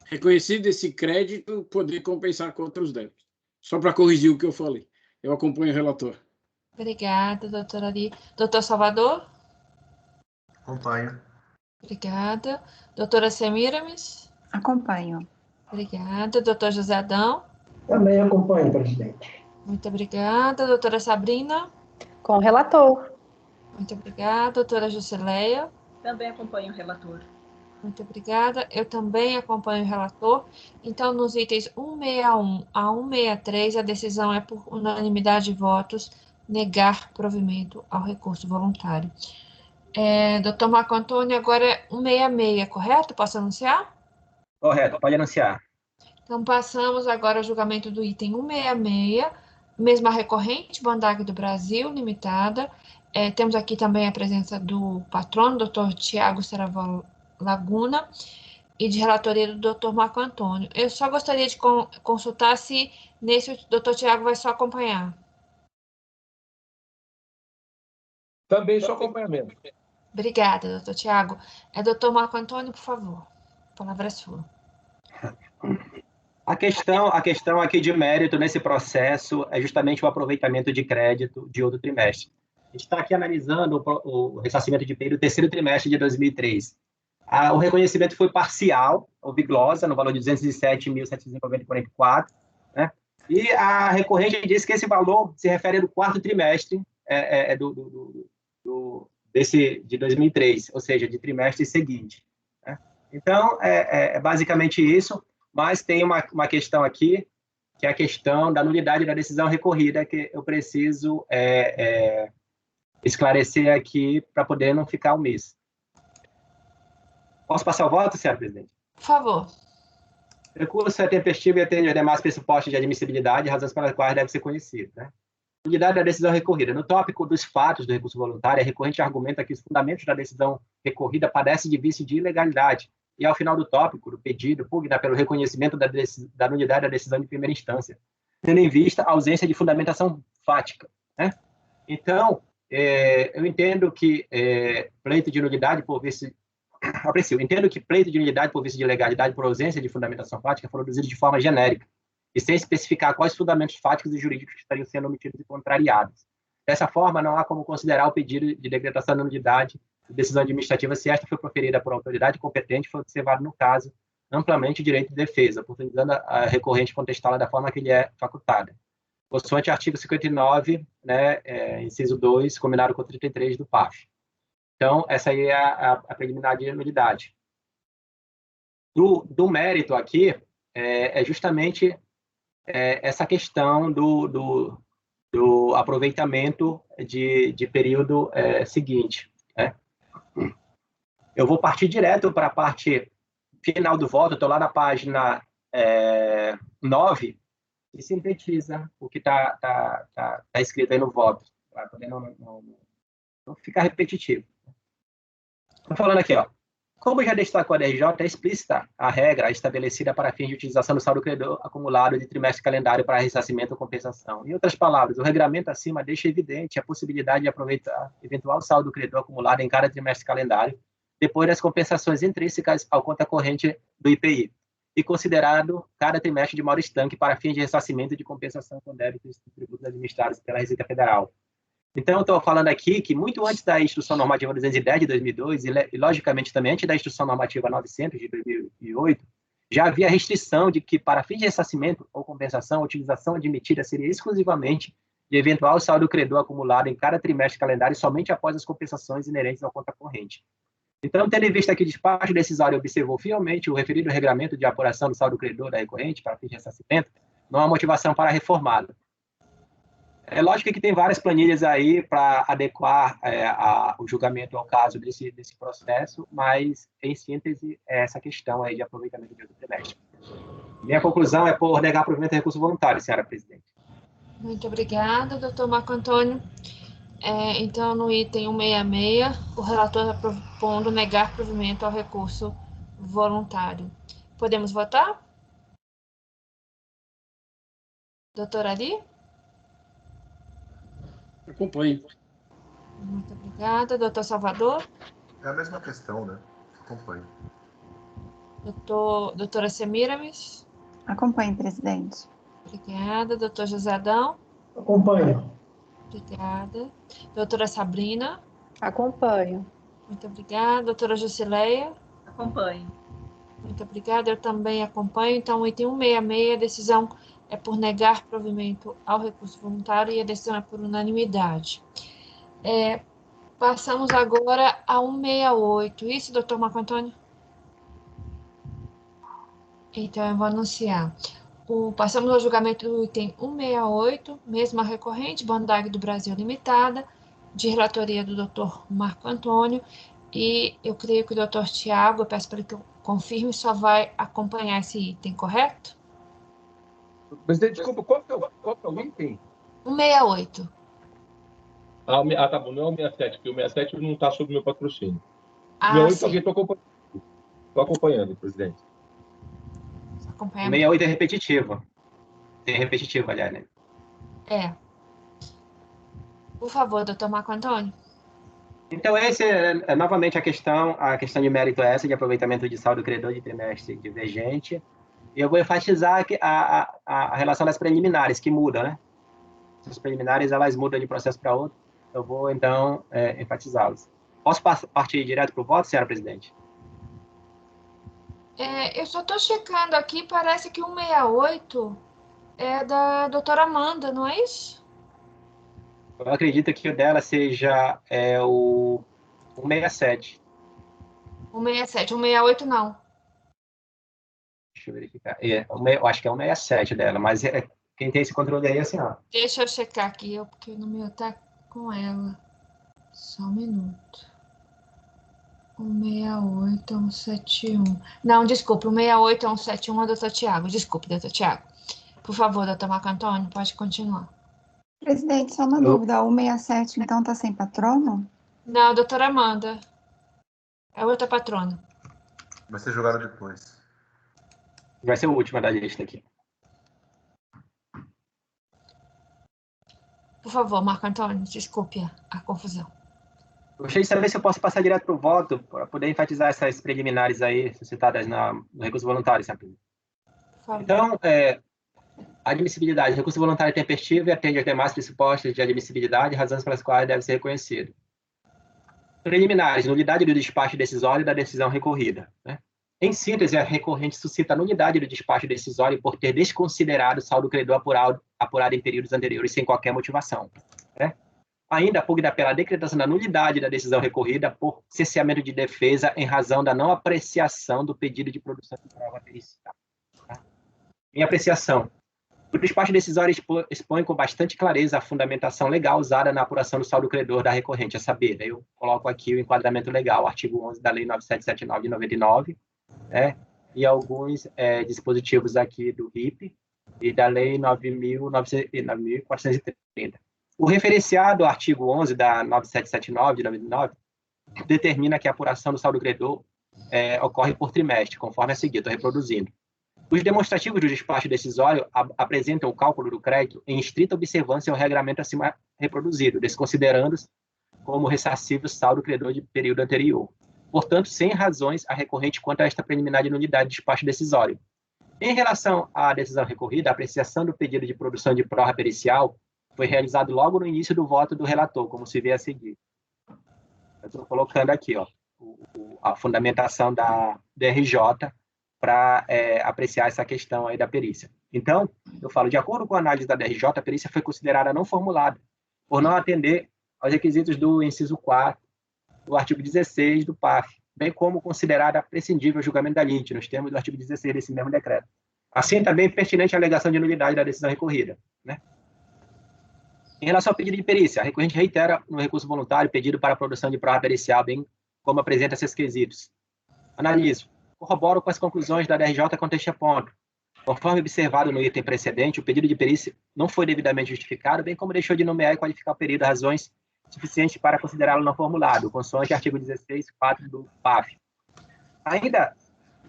reconhecido esse crédito, poder compensar com outros débitos. Só para corrigir o que eu falei. Eu acompanho o relator. Obrigada, doutora Ari. Doutor Salvador? Acompanho. Obrigada. Doutora Semiramis? Acompanho. Obrigada. Doutor José Adão? Também acompanho, presidente. Muito obrigada. Doutora Sabrina? Com o relator. Muito obrigada. Doutora Jusileia? Também acompanho o relator. Muito obrigada. Eu também acompanho o relator. Então, nos itens 161 a 163, a decisão é por unanimidade de votos, negar provimento ao recurso voluntário. Doutor Marco Antônio, agora é 166, correto? Posso anunciar? Correto, pode anunciar. Então, passamos agora ao julgamento do item 166, mesma recorrente, Bandag do Brasil, limitada. Temos aqui também a presença do patrono, doutor Tiago Seraval Laguna, e de relatoria do doutor Marco Antônio. Eu só gostaria de consultar se nesse o doutor Tiago vai só acompanhar. Também só acompanhamento. Obrigada, doutor Tiago. Doutor Marco Antônio, por favor. A palavra é sua. A questão aqui de mérito nesse processo é justamente o aproveitamento de crédito de outro trimestre. A gente está aqui analisando o ressarcimento de PI do terceiro trimestre de 2003. O reconhecimento foi parcial, houve glosa, no valor de 207.790,44, né? E a recorrente disse que esse valor se refere ao quarto trimestre de 2003, ou seja, de trimestre seguinte, né? Então, é basicamente isso, mas tem uma questão aqui, que é a questão da nulidade da decisão recorrida, que eu preciso esclarecer aqui para poder não ficar omisso. Posso passar o voto, senhora presidente? Por favor. O recurso é tempestivo e atende aos demais pressupostos de admissibilidade, razões pelas quais deve ser conhecido, né? Nulidade da decisão recorrida. No tópico dos fatos do recurso voluntário, a recorrente argumenta que os fundamentos da decisão recorrida padecem de vício de ilegalidade. E, ao final do tópico, do pedido, pugna pelo reconhecimento da nulidade da decisão de primeira instância, tendo em vista a ausência de fundamentação fática, né? Então, eu entendo que pleito de nulidade por vício... Aprecio. Entendo que pleito de nulidade por vício de ilegalidade por ausência de fundamentação fática foram produzidos de forma genérica e sem especificar quais fundamentos fáticos e jurídicos estariam sendo omitidos e contrariados. Dessa forma, não há como considerar o pedido de decretação da nulidade de decisão administrativa se esta foi proferida por autoridade competente e foi observado, no caso, amplamente o direito de defesa, oportunizando a recorrente contestá-la da forma que lhe é facultada. Consoante artigo 59, né, inciso 2, combinado com 33 do PAF. Então, essa aí é a preliminar de nulidade. Do mérito aqui, é justamente essa questão do aproveitamento de período seguinte, né? Eu vou partir direto para a parte final do voto, estou lá na página 9 e sintetiza o que tá escrito aí no voto, para poder não ficar repetitivo. Estou falando aqui, ó. Como já destacou a DRJ, é explícita a regra estabelecida para fins de utilização do saldo credor acumulado de trimestre calendário para ressarcimento ou compensação. Em outras palavras, o regramento acima deixa evidente a possibilidade de aproveitar eventual saldo credor acumulado em cada trimestre calendário, depois das compensações intrínsecas ao conta corrente do IPI, e considerado cada trimestre de maior estanque para fins de ressarcimento e de compensação com débitos e tributos administrados pela Receita Federal. Então, eu estou falando aqui que muito antes da Instrução Normativa 210 de 2002 e, logicamente, também antes da Instrução Normativa 900 de 2008, já havia restrição de que, para fins de ressarcimento ou compensação, a utilização admitida seria exclusivamente de eventual saldo credor acumulado em cada trimestre calendário somente após as compensações inerentes à conta corrente. Então, tendo em vista que o despacho decisório observou fielmente o referido regramento de apuração do saldo credor da recorrente para fins de ressarcimento, não há motivação para reformá-lo. É lógico que tem várias planilhas aí para adequar o julgamento ao caso desse processo, mas, em síntese, é essa questão aí de aproveitamento de outro trimestre. Minha conclusão é por negar provimento de recurso voluntário, senhora presidente. Muito obrigada, doutor Marco Antônio. Então, no item 166, o relator está propondo negar provimento ao recurso voluntário. Podemos votar? Doutor Ari? Acompanho. Muito obrigada. Doutor Salvador? É a mesma questão, né? Acompanho. Doutora Semiramis? Acompanhe, presidente. Obrigada. Doutor José Adão? Acompanho. Obrigada. Doutora Sabrina? Acompanho. Muito obrigada. Doutora Jusileia? Acompanhe. Muito obrigada. Eu também acompanho. Então, o item 166, a decisão é por negar provimento ao recurso voluntário e a decisão é por unanimidade. Passamos agora a 168. Isso, doutor Marco Antônio? Então, eu vou anunciar. Passamos ao julgamento do item 168, mesma recorrente, Bondag do Brasil Limitada, de relatoria do doutor Marco Antônio, e eu creio que o doutor Tiago, eu peço para ele que eu confirme, só vai acompanhar esse item, correto? Presidente, desculpa, qual que é o item? 168. Tá bom, não é o 67, porque o 67 não está sob meu patrocínio. Ah, Meu 8 sim. alguém estou acompanhando, presidente. Acompanha. 68 é repetitivo. Tem repetitivo, aliás, né? Por favor, doutor Marco Antônio. Então, esse é novamente a questão de mérito é essa, de aproveitamento de saldo credor de trimestre divergente. E eu vou enfatizar que a relação das preliminares, que muda, né? As preliminares, elas mudam de processo para outro. Eu vou, então, enfatizá-las. Posso partir direto para o voto, senhora presidente? Eu só estou checando aqui, parece que 168 é da doutora Amanda, não é isso? Eu acredito que o dela seja o 167. 167, 168 não. Deixa eu verificar. Eu acho que é o 167 dela, mas quem tem esse controle aí é a senhora. Deixa eu checar aqui, porque o meu tá com ela. Só um minuto. 168, 171. Não, desculpe, 168, 171 é o doutor Tiago. Desculpe, doutor Tiago. Por favor, doutor Marco Antônio, pode continuar. Presidente, só uma dúvida. O 167, então, está sem patrono? Não, doutora Amanda. É outra patrona. Vai ser jogado depois. Vai ser o último da lista aqui. Por favor, Marco Antônio, desculpe a confusão. Gostaria de saber se eu posso passar direto para o voto, para poder enfatizar essas preliminares aí, suscitadas no recurso voluntário, sempre. Então, a admissibilidade. O recurso voluntário é tempestivo e atende aos demais pressupostos de admissibilidade, razões pelas quais deve ser reconhecido. Preliminares, nulidade do despacho decisório e da decisão recorrida, né? Em síntese, a recorrente suscita a nulidade do despacho decisório por ter desconsiderado o saldo credor apurado em períodos anteriores sem qualquer motivação, né? Ainda pugna pela decretação da nulidade da decisão recorrida por cesseamento de defesa em razão da não apreciação do pedido de produção de prova pericial. Tá? Em apreciação, o despacho decisório expõe com bastante clareza a fundamentação legal usada na apuração do saldo credor da recorrente, a saber, daí eu coloco aqui o enquadramento legal, artigo 11 da Lei 9779 de 99, né, e alguns dispositivos aqui do RIP, e da Lei 9.430. O referenciado artigo 11 da 9779 de 99 determina que a apuração do saldo credor ocorre por trimestre, conforme a seguir, estou reproduzindo. Os demonstrativos do despacho decisório apresentam o cálculo do crédito em estrita observância ao regramento acima reproduzido, desconsiderando-se como ressarcível saldo credor de período anterior. Portanto, sem razões a recorrente quanto a esta preliminar de nulidade de despacho decisório. Em relação à decisão recorrida, a apreciação do pedido de produção de prova pericial foi realizado logo no início do voto do relator, como se vê a seguir. Eu estou colocando aqui, ó, a fundamentação da DRJ para apreciar essa questão aí da perícia. Então, eu falo, de acordo com a análise da DRJ, a perícia foi considerada não formulada, por não atender aos requisitos do inciso 4 do artigo 16 do PAF, bem como considerada prescindível ao julgamento da linte, nos termos do artigo 16 desse mesmo decreto. Assim, também pertinente a alegação de nulidade da decisão recorrida, né? Em relação ao pedido de perícia, a recorrente reitera no recurso voluntário pedido para a produção de prova pericial, bem como apresenta esses quesitos. Analiso. Corroboro com as conclusões da DRJ quanto a este ponto. Conforme observado no item precedente, o pedido de perícia não foi devidamente justificado, bem como deixou de nomear e qualificar o período razões suficientes para considerá-lo não formulado, consoante artigo 16.4 do PAF. Ainda,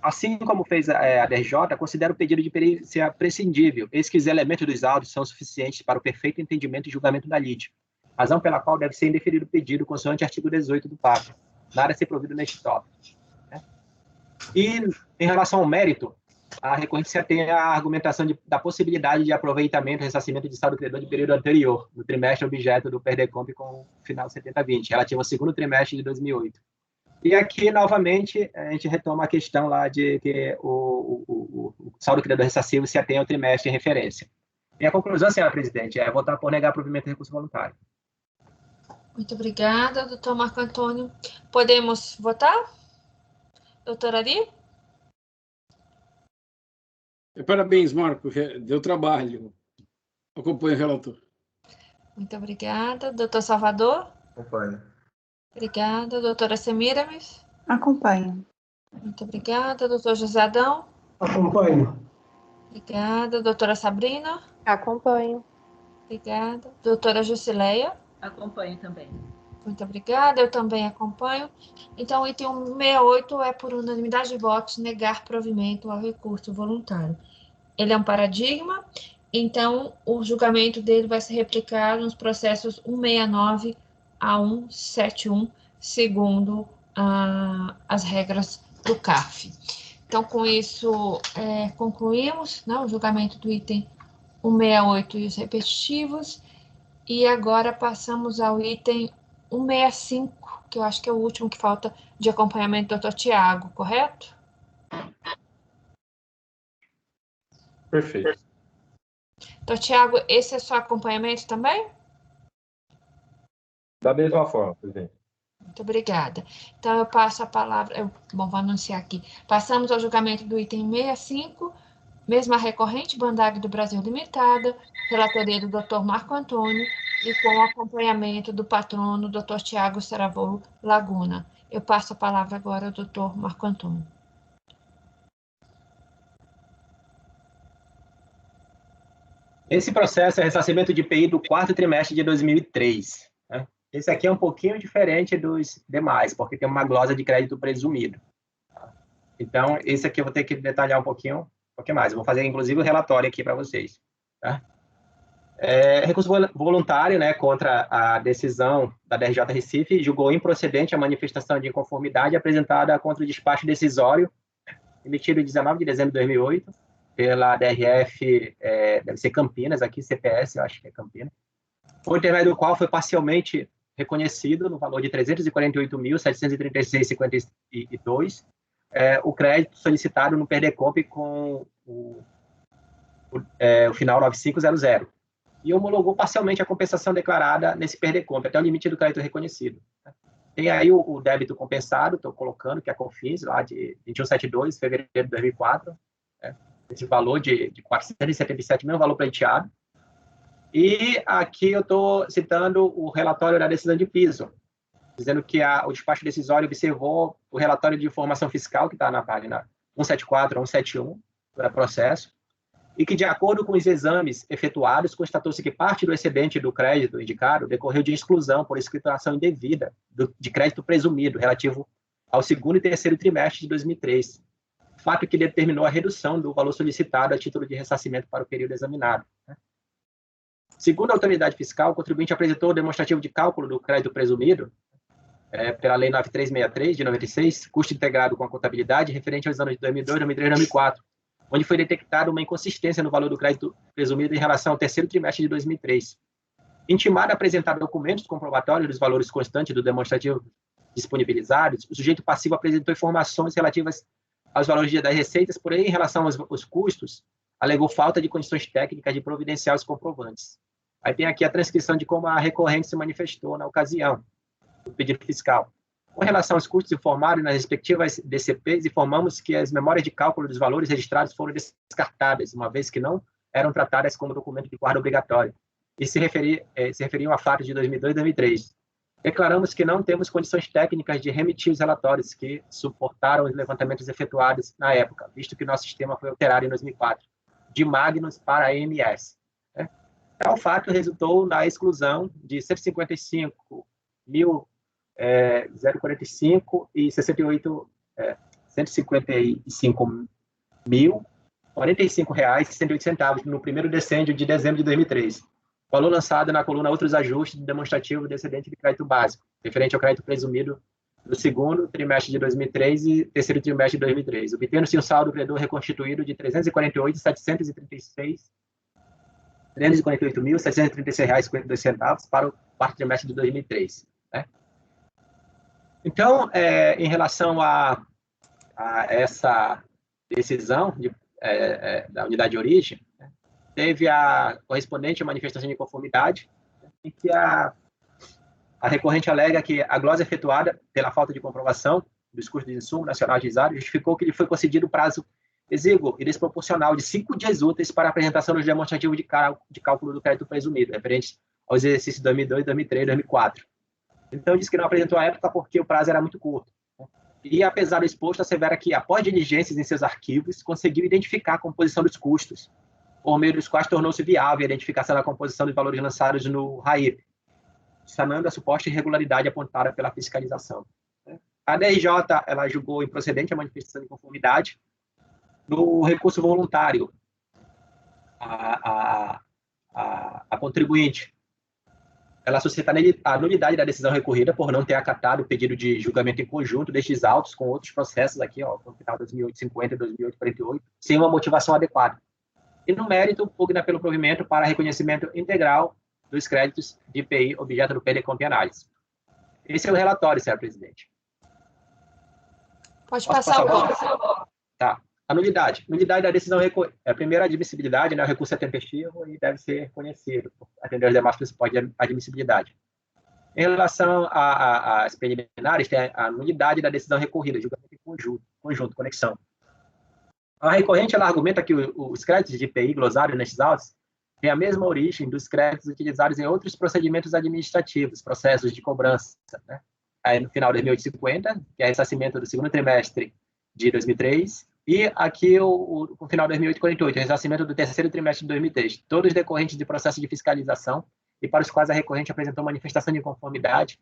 assim como fez a DRJ, considero o pedido de perícia prescindível, eis que os elementos dos autos são suficientes para o perfeito entendimento e julgamento da lite, razão pela qual deve ser indeferido o pedido, consoante artigo 18 do PAF, nada a ser provido neste tópico. E, em relação ao mérito, a recorrência tem a argumentação da possibilidade de aproveitamento e ressarcimento de saldo credor de período anterior, no trimestre objeto do PERDECOMP com final 70-20, relativo ao segundo trimestre de 2008. E aqui, novamente, a gente retoma a questão lá de que o saldo credor ressarcível se atém ao trimestre em referência. Minha conclusão, senhora presidente, é votar por negar provimento de recurso voluntário. Muito obrigada, doutor Marco Antônio. Podemos votar? Doutora Ari? Parabéns, Marco. Deu trabalho. Acompanho o relator. Muito obrigada. Doutor Salvador? Acompanho. Obrigada. Doutora Semiramis? Acompanho. Muito obrigada. Doutor José Adão? Acompanho. Obrigada. Doutora Sabrina? Acompanho. Obrigada. Doutora Jusileia? Acompanho também. Muito obrigada, eu também acompanho. Então, o item 168 é por unanimidade de votos negar provimento ao recurso voluntário. Ele é um paradigma, então o julgamento dele vai ser replicado nos processos 169 a 171, segundo as regras do CARF. Então, com isso, concluímos, né, o julgamento do item 168 e os repetitivos, e agora passamos ao item 165, que eu acho que é o último que falta de acompanhamento do Dr. Tiago, correto? Perfeito. Dr. Tiago, esse é só acompanhamento também? Da mesma forma, presidente. Muito obrigada. Então, eu passo a palavra... Bom, vou anunciar aqui. Passamos ao julgamento do item 65, mesma recorrente, Bandag do Brasil Limitada, relatoria do Dr. Marco Antônio, e com o acompanhamento do patrono, Dr. Tiago Saravolo Laguna. Eu passo a palavra agora ao Dr. Marco Antônio. Esse processo é ressarcimento de IPI do quarto trimestre de 2003. Né? Esse aqui é um pouquinho diferente dos demais, porque tem uma glosa de crédito presumido. Então, esse aqui eu vou ter que detalhar um pouquinho mais. Eu vou fazer, inclusive, o relatório aqui para vocês. Tá? Recurso voluntário, né, contra a decisão da DRJ Recife, julgou improcedente a manifestação de inconformidade apresentada contra o despacho decisório emitido em 19 de dezembro de 2008 pela DRF, deve ser Campinas, aqui CPS, eu acho que é Campinas, por intermédio do qual foi parcialmente reconhecido no valor de R$ 348.736,52 o crédito solicitado no PERDECOMP com o final 9500, e homologou parcialmente a compensação declarada nesse PERDECOMP, até o limite do crédito reconhecido. Tem aí o débito compensado, estou colocando, que é a CONFINS, lá de 2172, fevereiro de 2004, esse valor de 477 mil, valor pleiteado. E aqui eu estou citando o relatório da decisão de piso, dizendo que o despacho decisório observou o relatório de informação fiscal, que está na página 174 a 171, do processo, e que, de acordo com os exames efetuados, constatou-se que parte do excedente do crédito indicado decorreu de exclusão por escrituração indevida de crédito presumido relativo ao segundo e terceiro trimestre de 2003, fato que determinou a redução do valor solicitado a título de ressarcimento para o período examinado. Segundo a autoridade fiscal, o contribuinte apresentou o demonstrativo de cálculo do crédito presumido pela Lei 9363, de 96, custo integrado com a contabilidade, referente aos anos de 2002, 2003 e 2004, onde foi detectada uma inconsistência no valor do crédito presumido em relação ao terceiro trimestre de 2003. Intimado a apresentar documentos comprobatórios dos valores constantes do demonstrativo disponibilizados, o sujeito passivo apresentou informações relativas aos valores das receitas, porém, em relação aos custos, alegou falta de condições técnicas de providenciar os comprovantes. Aí tem aqui a transcrição de como a recorrente se manifestou na ocasião do pedido fiscal. Com relação aos custos informados nas respectivas DCPs, informamos que as memórias de cálculo dos valores registrados foram descartadas, uma vez que não eram tratadas como documento de guarda obrigatório, e se referiam a fatos de 2002 e 2003. Declaramos que não temos condições técnicas de remitir os relatórios que suportaram os levantamentos efetuados na época, visto que nosso sistema foi alterado em 2004, de Magnus para AMS. Tal fato resultou na exclusão de 155.045 e 155.045.045,68 no primeiro decêndio de dezembro de 2003. Valor lançado na coluna Outros Ajustes do demonstrativo do excedente de crédito básico, referente ao crédito presumido do segundo trimestre de 2003 e terceiro trimestre de 2003, obtendo-se um saldo credor reconstituído de R$ 348.736,52 para o quarto trimestre de 2003. Então, em relação a essa decisão da unidade de origem, teve a correspondente manifestação de conformidade, em que a recorrente alega que a glosa efetuada pela falta de comprovação dos custos de insumo nacional utilizado justificou que lhe foi concedido prazo exíguo e desproporcional de 5 dias úteis para a apresentação dos demonstrativos de cálculo do crédito presumido, referentes aos exercícios 2002, 2003 e 2004. Então, diz que não apresentou à época porque o prazo era muito curto. E, apesar do exposto, assevera que, após diligências em seus arquivos, conseguiu identificar a composição dos custos, por meio dos quais tornou-se viável a identificação da composição dos valores lançados no RAIP, sanando a suposta irregularidade apontada pela fiscalização. A DRJ ela julgou improcedente a manifestação de conformidade no recurso voluntário a contribuinte. Ela suscita a nulidade da decisão recorrida por não ter acatado o pedido de julgamento em conjunto destes autos com outros processos aqui, com o final 2850 e 2848, sem uma motivação adequada. E, no mérito, pugna pelo provimento para reconhecimento integral dos créditos de IPI, objeto do PDComp análise. Esse é o relatório, senhor presidente. Pode passar o voto. Tá. A nulidade. Nulidade da decisão recorrida. A primeira admissibilidade, né, o recurso é tempestivo e deve ser reconhecido, atender aos demais principais de admissibilidade. Em relação às preliminares, tem a nulidade da decisão recorrida, julgamento em conjunto, conexão. A recorrente ela argumenta que os créditos de IPI glosados nesses autos têm a mesma origem dos créditos utilizados em outros procedimentos administrativos, processos de cobrança, né? Aí, no final de 1850, que é ressarcimento do segundo trimestre de 2003, e aqui o final de 1848, ressarcimento do terceiro trimestre de 2003, todos decorrentes de processo de fiscalização e para os quais a recorrente apresentou manifestação de inconformidade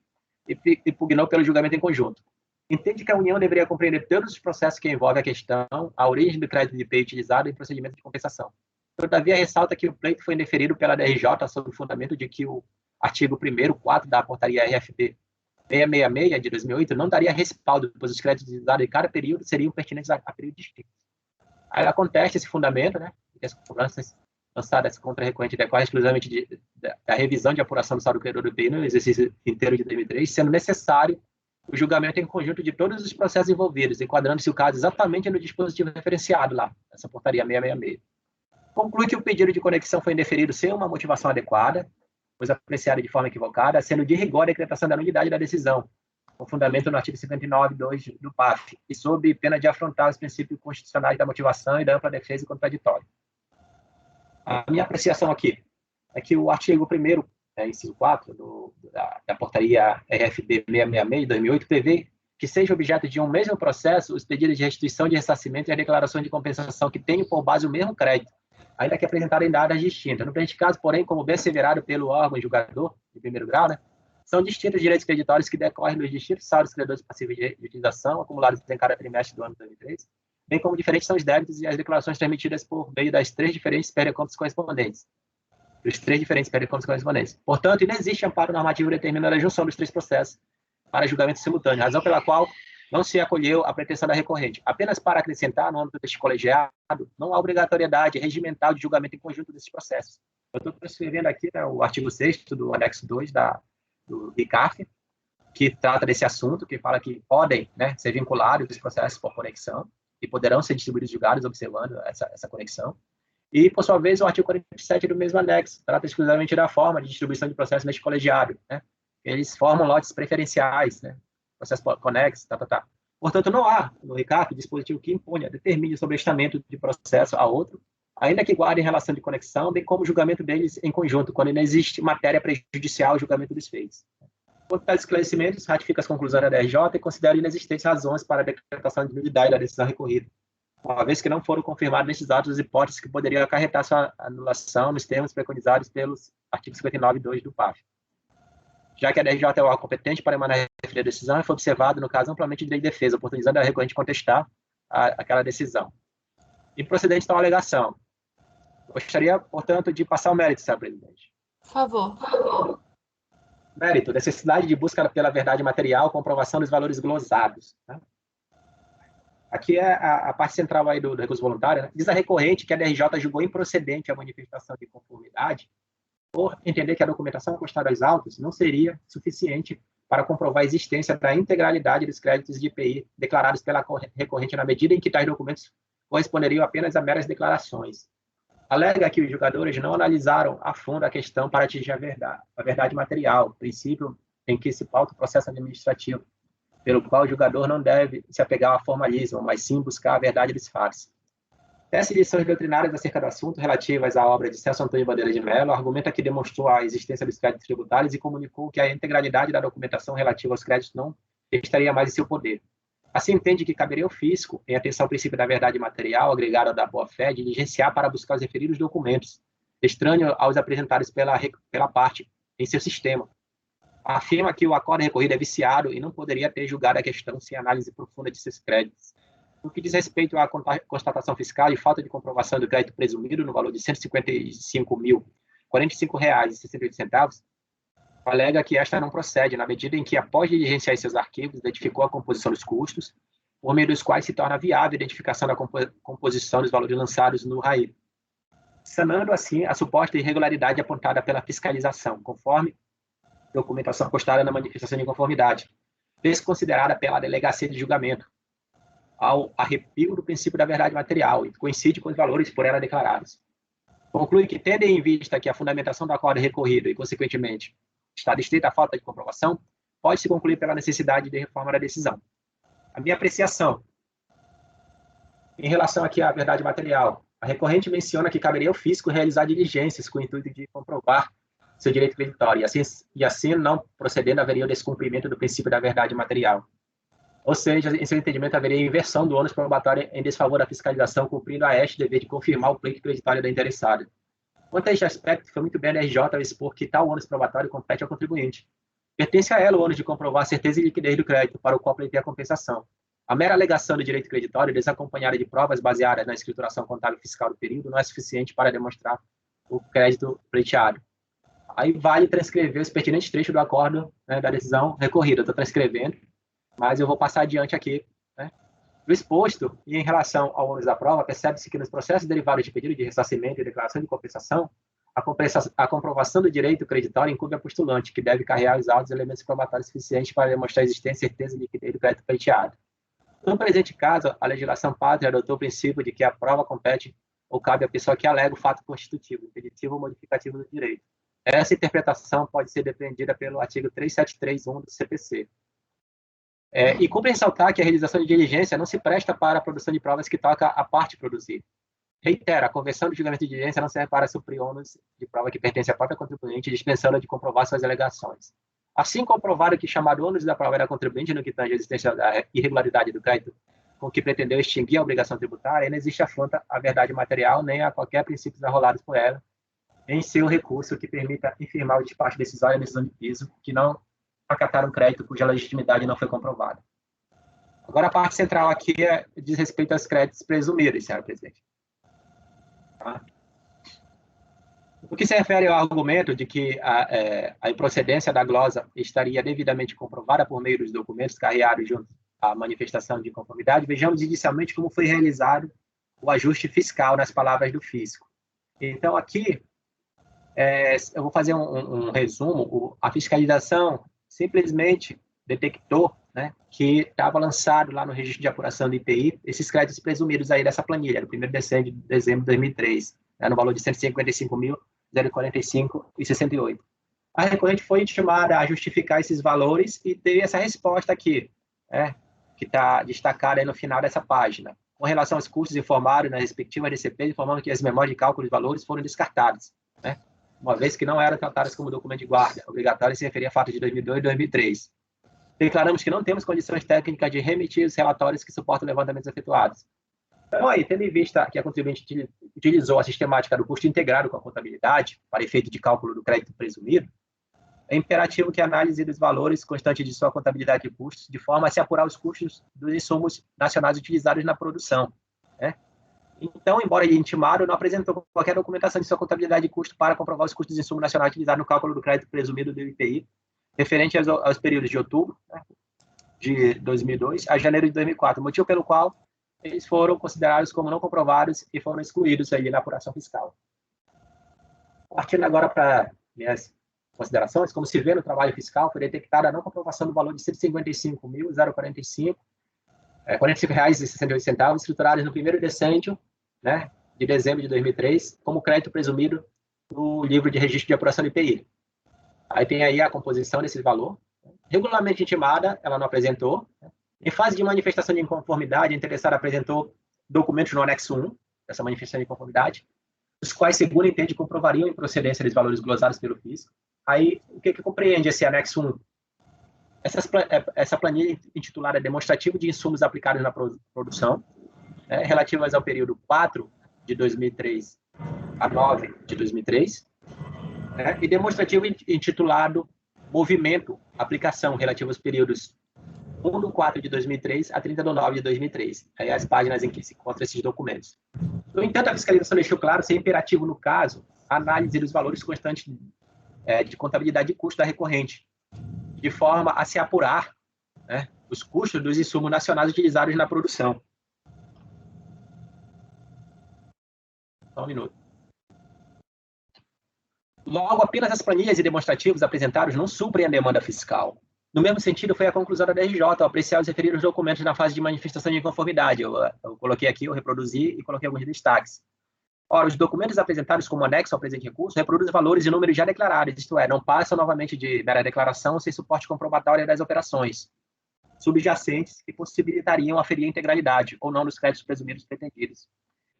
e pugnou pelo julgamento em conjunto. Entende que a União deveria compreender todos os processos que envolvem a questão, a origem do crédito de IPI utilizado em procedimento de compensação. Todavia, ressalta que o pleito foi indeferido pela DRJ sob o fundamento de que o artigo 1º, 4 da portaria RFB 666 de 2008 não daria respaldo, pois os créditos utilizados em cada período seriam pertinentes a período distinto. Aí ela contesta esse fundamento, né, que as cobranças lançadas contra a recorrente decorrem exclusivamente da revisão de apuração do saldo credor do IPI no exercício inteiro de 2003, sendo necessário o julgamento em conjunto de todos os processos envolvidos, enquadrando-se o caso exatamente no dispositivo referenciado lá, essa portaria 666. Conclui que o pedido de conexão foi indeferido sem uma motivação adequada, pois apreciado de forma equivocada, sendo de rigor a decretação da nulidade da decisão, com fundamento no artigo 59.2 do PAF, e sob pena de afrontar os princípios constitucionais da motivação e da ampla defesa e contraditório. A minha apreciação aqui é que o artigo 1º, inciso 4, da portaria RFB 666 de 2008, prevê que seja objeto de um mesmo processo os pedidos de restituição de ressarcimento e a declaração de compensação que tenham por base o mesmo crédito, ainda que apresentada em datas distintas. No presente caso, porém, como bem asseverado pelo órgão julgador de primeiro grau, né, são distintos direitos creditórios que decorrem dos distintos saldos credores passíveis de utilização acumulados em cada trimestre do ano de 2003, bem como diferentes são os débitos e as declarações transmitidas por meio das três diferentes pericontos correspondentes. Portanto, não existe amparo normativo determinando a junção dos três processos para julgamento simultâneo, razão pela qual não se acolheu a pretensão da recorrente. Apenas para acrescentar, no âmbito deste colegiado, não há obrigatoriedade regimental de julgamento em conjunto desses processos. Eu estou transcrevendo aqui, né, o artigo 6º do anexo 2 do RICAF, que trata desse assunto, que fala que podem, né, ser vinculados os processos por conexão e poderão ser distribuídos e julgados observando essa conexão. E, por sua vez, o artigo 47 do mesmo anexo trata exclusivamente da forma de distribuição de processos neste colegiado, né? Eles formam lotes preferenciais, né? Processo conexo, Portanto, não há no RICAF dispositivo que imponha, determine o sobrestamento de processo a outro, ainda que guarde em relação de conexão, bem como o julgamento deles em conjunto, quando não existe matéria prejudicial ao julgamento dos feitos. Quanto a esclarecimentos, ratifica as conclusões da DRJ e considera inexistentes razões para a decretação de nulidade da decisão recorrida, uma vez que não foram confirmadas nesses atos as hipóteses que poderiam acarretar sua anulação nos termos preconizados pelos artigos 59.2 do PAF. Já que a DRJ é o órgão competente para emanar a referida decisão, foi observado, no caso, amplamente o direito de defesa, oportunizando a recorrente contestar aquela decisão. E procedente tal alegação, gostaria, portanto, de passar o mérito, senhor presidente. Por favor. Mérito, necessidade de busca pela verdade material, comprovação dos valores glosados. Né? Aqui é a parte central aí do recurso voluntário, né? Diz a recorrente que a DRJ julgou improcedente a manifestação de conformidade por entender que a documentação constada aos autos não seria suficiente para comprovar a existência da integralidade dos créditos de IPI declarados pela recorrente na medida em que tais documentos corresponderiam apenas a meras declarações. Alega que os julgadores não analisaram a fundo a questão para atingir a verdade material, princípio em que se pauta o processo administrativo, pelo qual o julgador não deve se apegar ao formalismo, mas sim buscar a verdade dos fatos. Essas lições doutrinárias acerca do assunto, relativas à obra de Celso Antônio Bandeira de Mello, argumenta que demonstrou a existência dos créditos tributários e comunicou que a integralidade da documentação relativa aos créditos não estaria mais em seu poder. Assim, entende que caberia ao fisco, em atenção ao princípio da verdade material, agregado ao da boa-fé, diligenciar para buscar os referidos documentos, estranho aos apresentados pela parte em seu sistema. Afirma que o acordo recorrido é viciado e não poderia ter julgado a questão sem análise profunda de seus créditos. No que diz respeito à constatação fiscal e falta de comprovação do crédito presumido no valor de R$ 155.045,68, alega que esta não procede, na medida em que, após diligenciar seus arquivos, identificou a composição dos custos, por meio dos quais se torna viável a identificação da composição dos valores lançados no RAI, sanando, assim, a suposta irregularidade apontada pela fiscalização, conforme documentação postada na manifestação de inconformidade, desconsiderada pela delegacia de julgamento, ao arrepio do princípio da verdade material, e coincide com os valores por ela declarados. Conclui que, tendo em vista que a fundamentação do acordo é recorrido e, consequentemente, está descrita a falta de comprovação, pode-se concluir pela necessidade de reforma da decisão. A minha apreciação, em relação aqui à verdade material, a recorrente menciona que caberia ao fisco realizar diligências com o intuito de comprovar seu direito creditório, e assim não procedendo, haveria o descumprimento do princípio da verdade material. Ou seja, em seu entendimento, haveria inversão do ônus probatório em desfavor da fiscalização, cumprindo a este dever de confirmar o pleito creditório da interessada. Quanto a este aspecto, foi muito bem a RJ ao expor que tal ônus probatório compete ao contribuinte. Pertence a ela o ônus de comprovar a certeza e liquidez do crédito, para o qual pleiteia a compensação. A mera alegação do direito creditório, desacompanhada de provas baseadas na escrituração contábil fiscal do período, não é suficiente para demonstrar o crédito pleiteado. Aí vale transcrever os pertinentes trechos do acordo, né, da decisão recorrida. Eu estou transcrevendo, mas eu vou passar adiante aqui. Né? Do exposto, e em relação ao ônus da prova, percebe-se que nos processos derivados de pedido de ressarcimento e declaração de compensação, a comprovação do direito creditório incumbe a postulante, que deve carregar os autos elementos probatórios suficientes para demonstrar a existência e certeza de liquidez do crédito pleiteado. No presente caso, a legislação pátria adotou o princípio de que a prova compete ou cabe à pessoa que alega o fato constitutivo, impeditivo ou modificativo do direito. Essa interpretação pode ser defendida pelo artigo 373.1 do CPC. E cumpre ressaltar que a realização de diligência não se presta para a produção de provas que toca a parte produzir. Reitera, a conversão do julgamento de diligência não serve para suprir ônus de prova que pertence à própria contribuinte, dispensando-a de comprovar suas alegações. Assim, comprovado que chamado ônus da prova era contribuinte no que tange a existência da irregularidade do crédito com que pretendeu extinguir a obrigação tributária, não existe afronta à verdade material nem a qualquer princípios arrolados por ela em seu recurso que permita infirmar o despacho decisório e a decisão de piso que não acataram crédito cuja legitimidade não foi comprovada. Agora, a parte central aqui diz respeito aos créditos presumidos, senhora presidente. Tá? No que se refere ao argumento de que a improcedência da glosa estaria devidamente comprovada por meio dos documentos carreados junto à manifestação de conformidade, vejamos inicialmente como foi realizado o ajuste fiscal nas palavras do fisco. Então, aqui, eu vou fazer um resumo. A fiscalização simplesmente detectou, né, que estava lançado lá no registro de apuração do IPI esses créditos presumidos aí dessa planilha, no 1º de dezembro de 2003, né, no valor de R$ 155.045,68. A recorrente foi intimada a justificar esses valores e teve essa resposta aqui, né, que está destacada aí no final dessa página. Com relação aos custos informados nas respectivas DCPs, informando que as memórias de cálculo de valores foram descartadas, né, uma vez que não eram tratadas como documento de guarda, obrigatório se referir a fatos de 2002 e 2003. Declaramos que não temos condições técnicas de remitir os relatórios que suportam levantamentos efetuados. Então, aí, tendo em vista que a contribuinte utilizou a sistemática do custo integrado com a contabilidade para efeito de cálculo do crédito presumido, é imperativo que a análise dos valores constantes de sua contabilidade de custos, de forma a se apurar os custos dos insumos nacionais utilizados na produção, né? Então, embora ele intimado, não apresentou qualquer documentação de sua contabilidade de custo para comprovar os custos de insumo nacional utilizado no cálculo do crédito presumido do IPI, referente aos períodos de outubro, né, de 2002 a janeiro de 2004, motivo pelo qual eles foram considerados como não comprovados e foram excluídos aí na apuração fiscal. Partindo agora para minhas considerações, como se vê no trabalho fiscal, foi detectada a não comprovação do valor de R$ 155.045,68, estruturados no 1º decêndio, né, de dezembro de 2003, como crédito presumido no livro de registro de apuração do IPI. Aí tem aí a composição desse valor. Regularmente intimada, ela não apresentou. Em fase de manifestação de inconformidade, a interessada apresentou documentos no anexo 1 dessa manifestação de inconformidade, os quais, segundo entende, comprovariam a improcedência dos valores glosados pelo fisco. Aí, o que compreende esse anexo 1? Essa planilha intitulada Demonstrativo de Insumos Aplicados na Produção, relativas ao período 4 de 2003 a 9 de 2003, e demonstrativo intitulado Movimento, Aplicação, relativo aos períodos 1 de 4 de 2003 a 30 de 9 de 2003. Aí as páginas em que se encontram esses documentos. No entanto, a fiscalização deixou claro ser imperativo, no caso, a análise dos valores constantes de contabilidade de custo da recorrente, de forma a se apurar, né, os custos dos insumos nacionais utilizados na produção. Só um minuto. Logo, apenas as planilhas e demonstrativos apresentados não suprem a demanda fiscal. No mesmo sentido, foi a conclusão da DRJ ao apreciar os referidos documentos na fase de manifestação de inconformidade. Eu coloquei aqui, eu reproduzi e coloquei alguns destaques. Ora, os documentos apresentados como anexo ao presente recurso reproduzem valores e números já declarados, isto é, não passam novamente de mera declaração sem suporte comprobatório das operações subjacentes que possibilitariam aferir a integralidade ou não dos créditos presumidos pretendidos.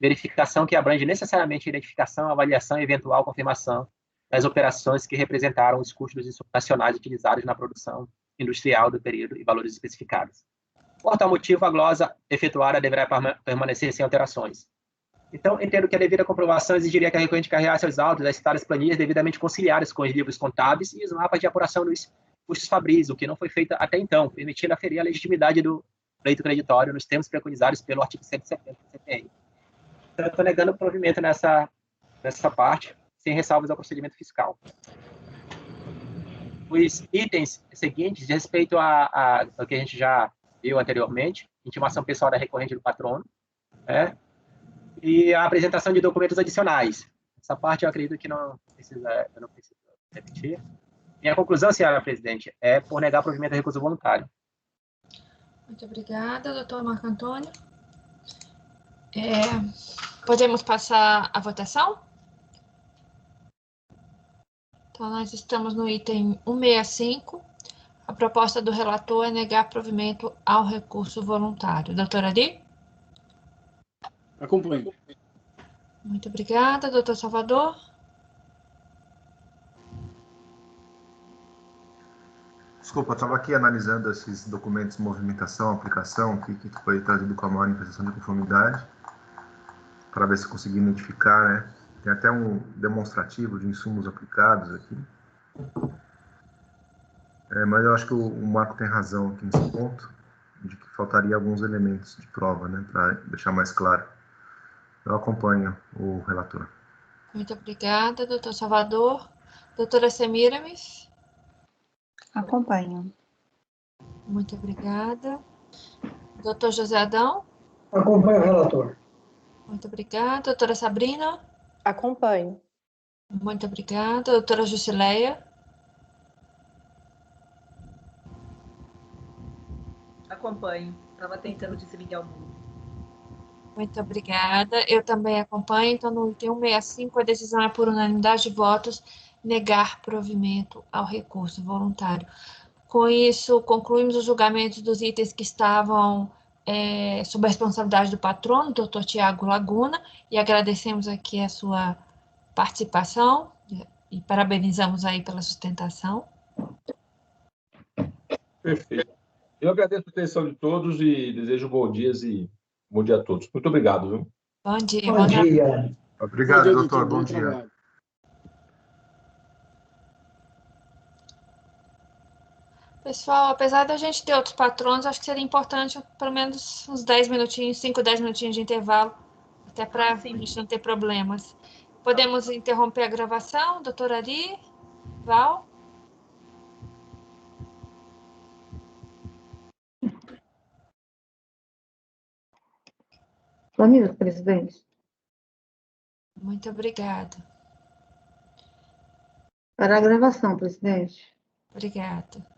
Verificação que abrange necessariamente a identificação, avaliação e eventual confirmação das operações que representaram os custos dos insumos nacionais utilizados na produção industrial do período e valores especificados. Por tal motivo, a glosa efetuada deverá permanecer sem alterações. Então, entendo que a devida comprovação exigiria que a recorrente carregasse aos autos as citadas planilhas devidamente conciliadas com os livros contábeis e os mapas de apuração dos custos fabris, o que não foi feito até então, permitindo aferir a legitimidade do pleito creditório nos termos preconizados pelo artigo 170 do CPI. Então, eu estou negando o provimento nessa parte, sem ressalvas ao procedimento fiscal. Os itens seguintes, de respeito ao que a gente já viu anteriormente, intimação pessoal da recorrente do patrono, e a apresentação de documentos adicionais. Essa parte eu acredito que eu não preciso repetir. Minha conclusão, senhora presidente, é por negar o provimento do recurso voluntário. Muito obrigada, doutor Marco Antônio. Podemos passar à votação? Então, nós estamos no item 165. A proposta do relator é negar provimento ao recurso voluntário. Doutora Ari? Acompanho. Muito obrigada. Doutor Salvador? Desculpa, eu estava aqui analisando esses documentos de movimentação, aplicação, que foi trazido com a maior manifestação de conformidade, para ver se consegui identificar, né? Tem até um demonstrativo de insumos aplicados aqui. Mas eu acho que o Marco tem razão aqui nesse ponto, de que faltaria alguns elementos de prova, né, para deixar mais claro. Eu acompanho o relator. Muito obrigada, doutor Salvador. Doutora Semiramis? Acompanho. Muito obrigada. Doutor José Adão? Acompanho o relator. Muito obrigada. Doutora Sabrina? Acompanho. Muito obrigada. Doutora Jusileia? Acompanho. Estava tentando desligar o mundo. Muito obrigada. Eu também acompanho. Então, no item 165, a decisão é por unanimidade de votos negar provimento ao recurso voluntário. Com isso, concluímos os julgamentos dos itens que estavam sob a responsabilidade do patrono, doutor Tiago Laguna, e agradecemos aqui a sua participação e parabenizamos aí pela sustentação. Perfeito. Eu agradeço a atenção de todos e desejo bom dia a todos. Muito obrigado, viu? Bom dia. Bom dia. Obrigado, Bom dia, doutor. Bom bom dia. trabalho. Pessoal, apesar da gente ter outros patronos, acho que seria importante pelo menos uns 10 minutinhos, 5, 10 minutinhos de intervalo, até para a gente não ter problemas. Podemos interromper a gravação, doutora Ari, Val? Só um minuto, presidente. Muito obrigada. Para a gravação, presidente. Obrigada.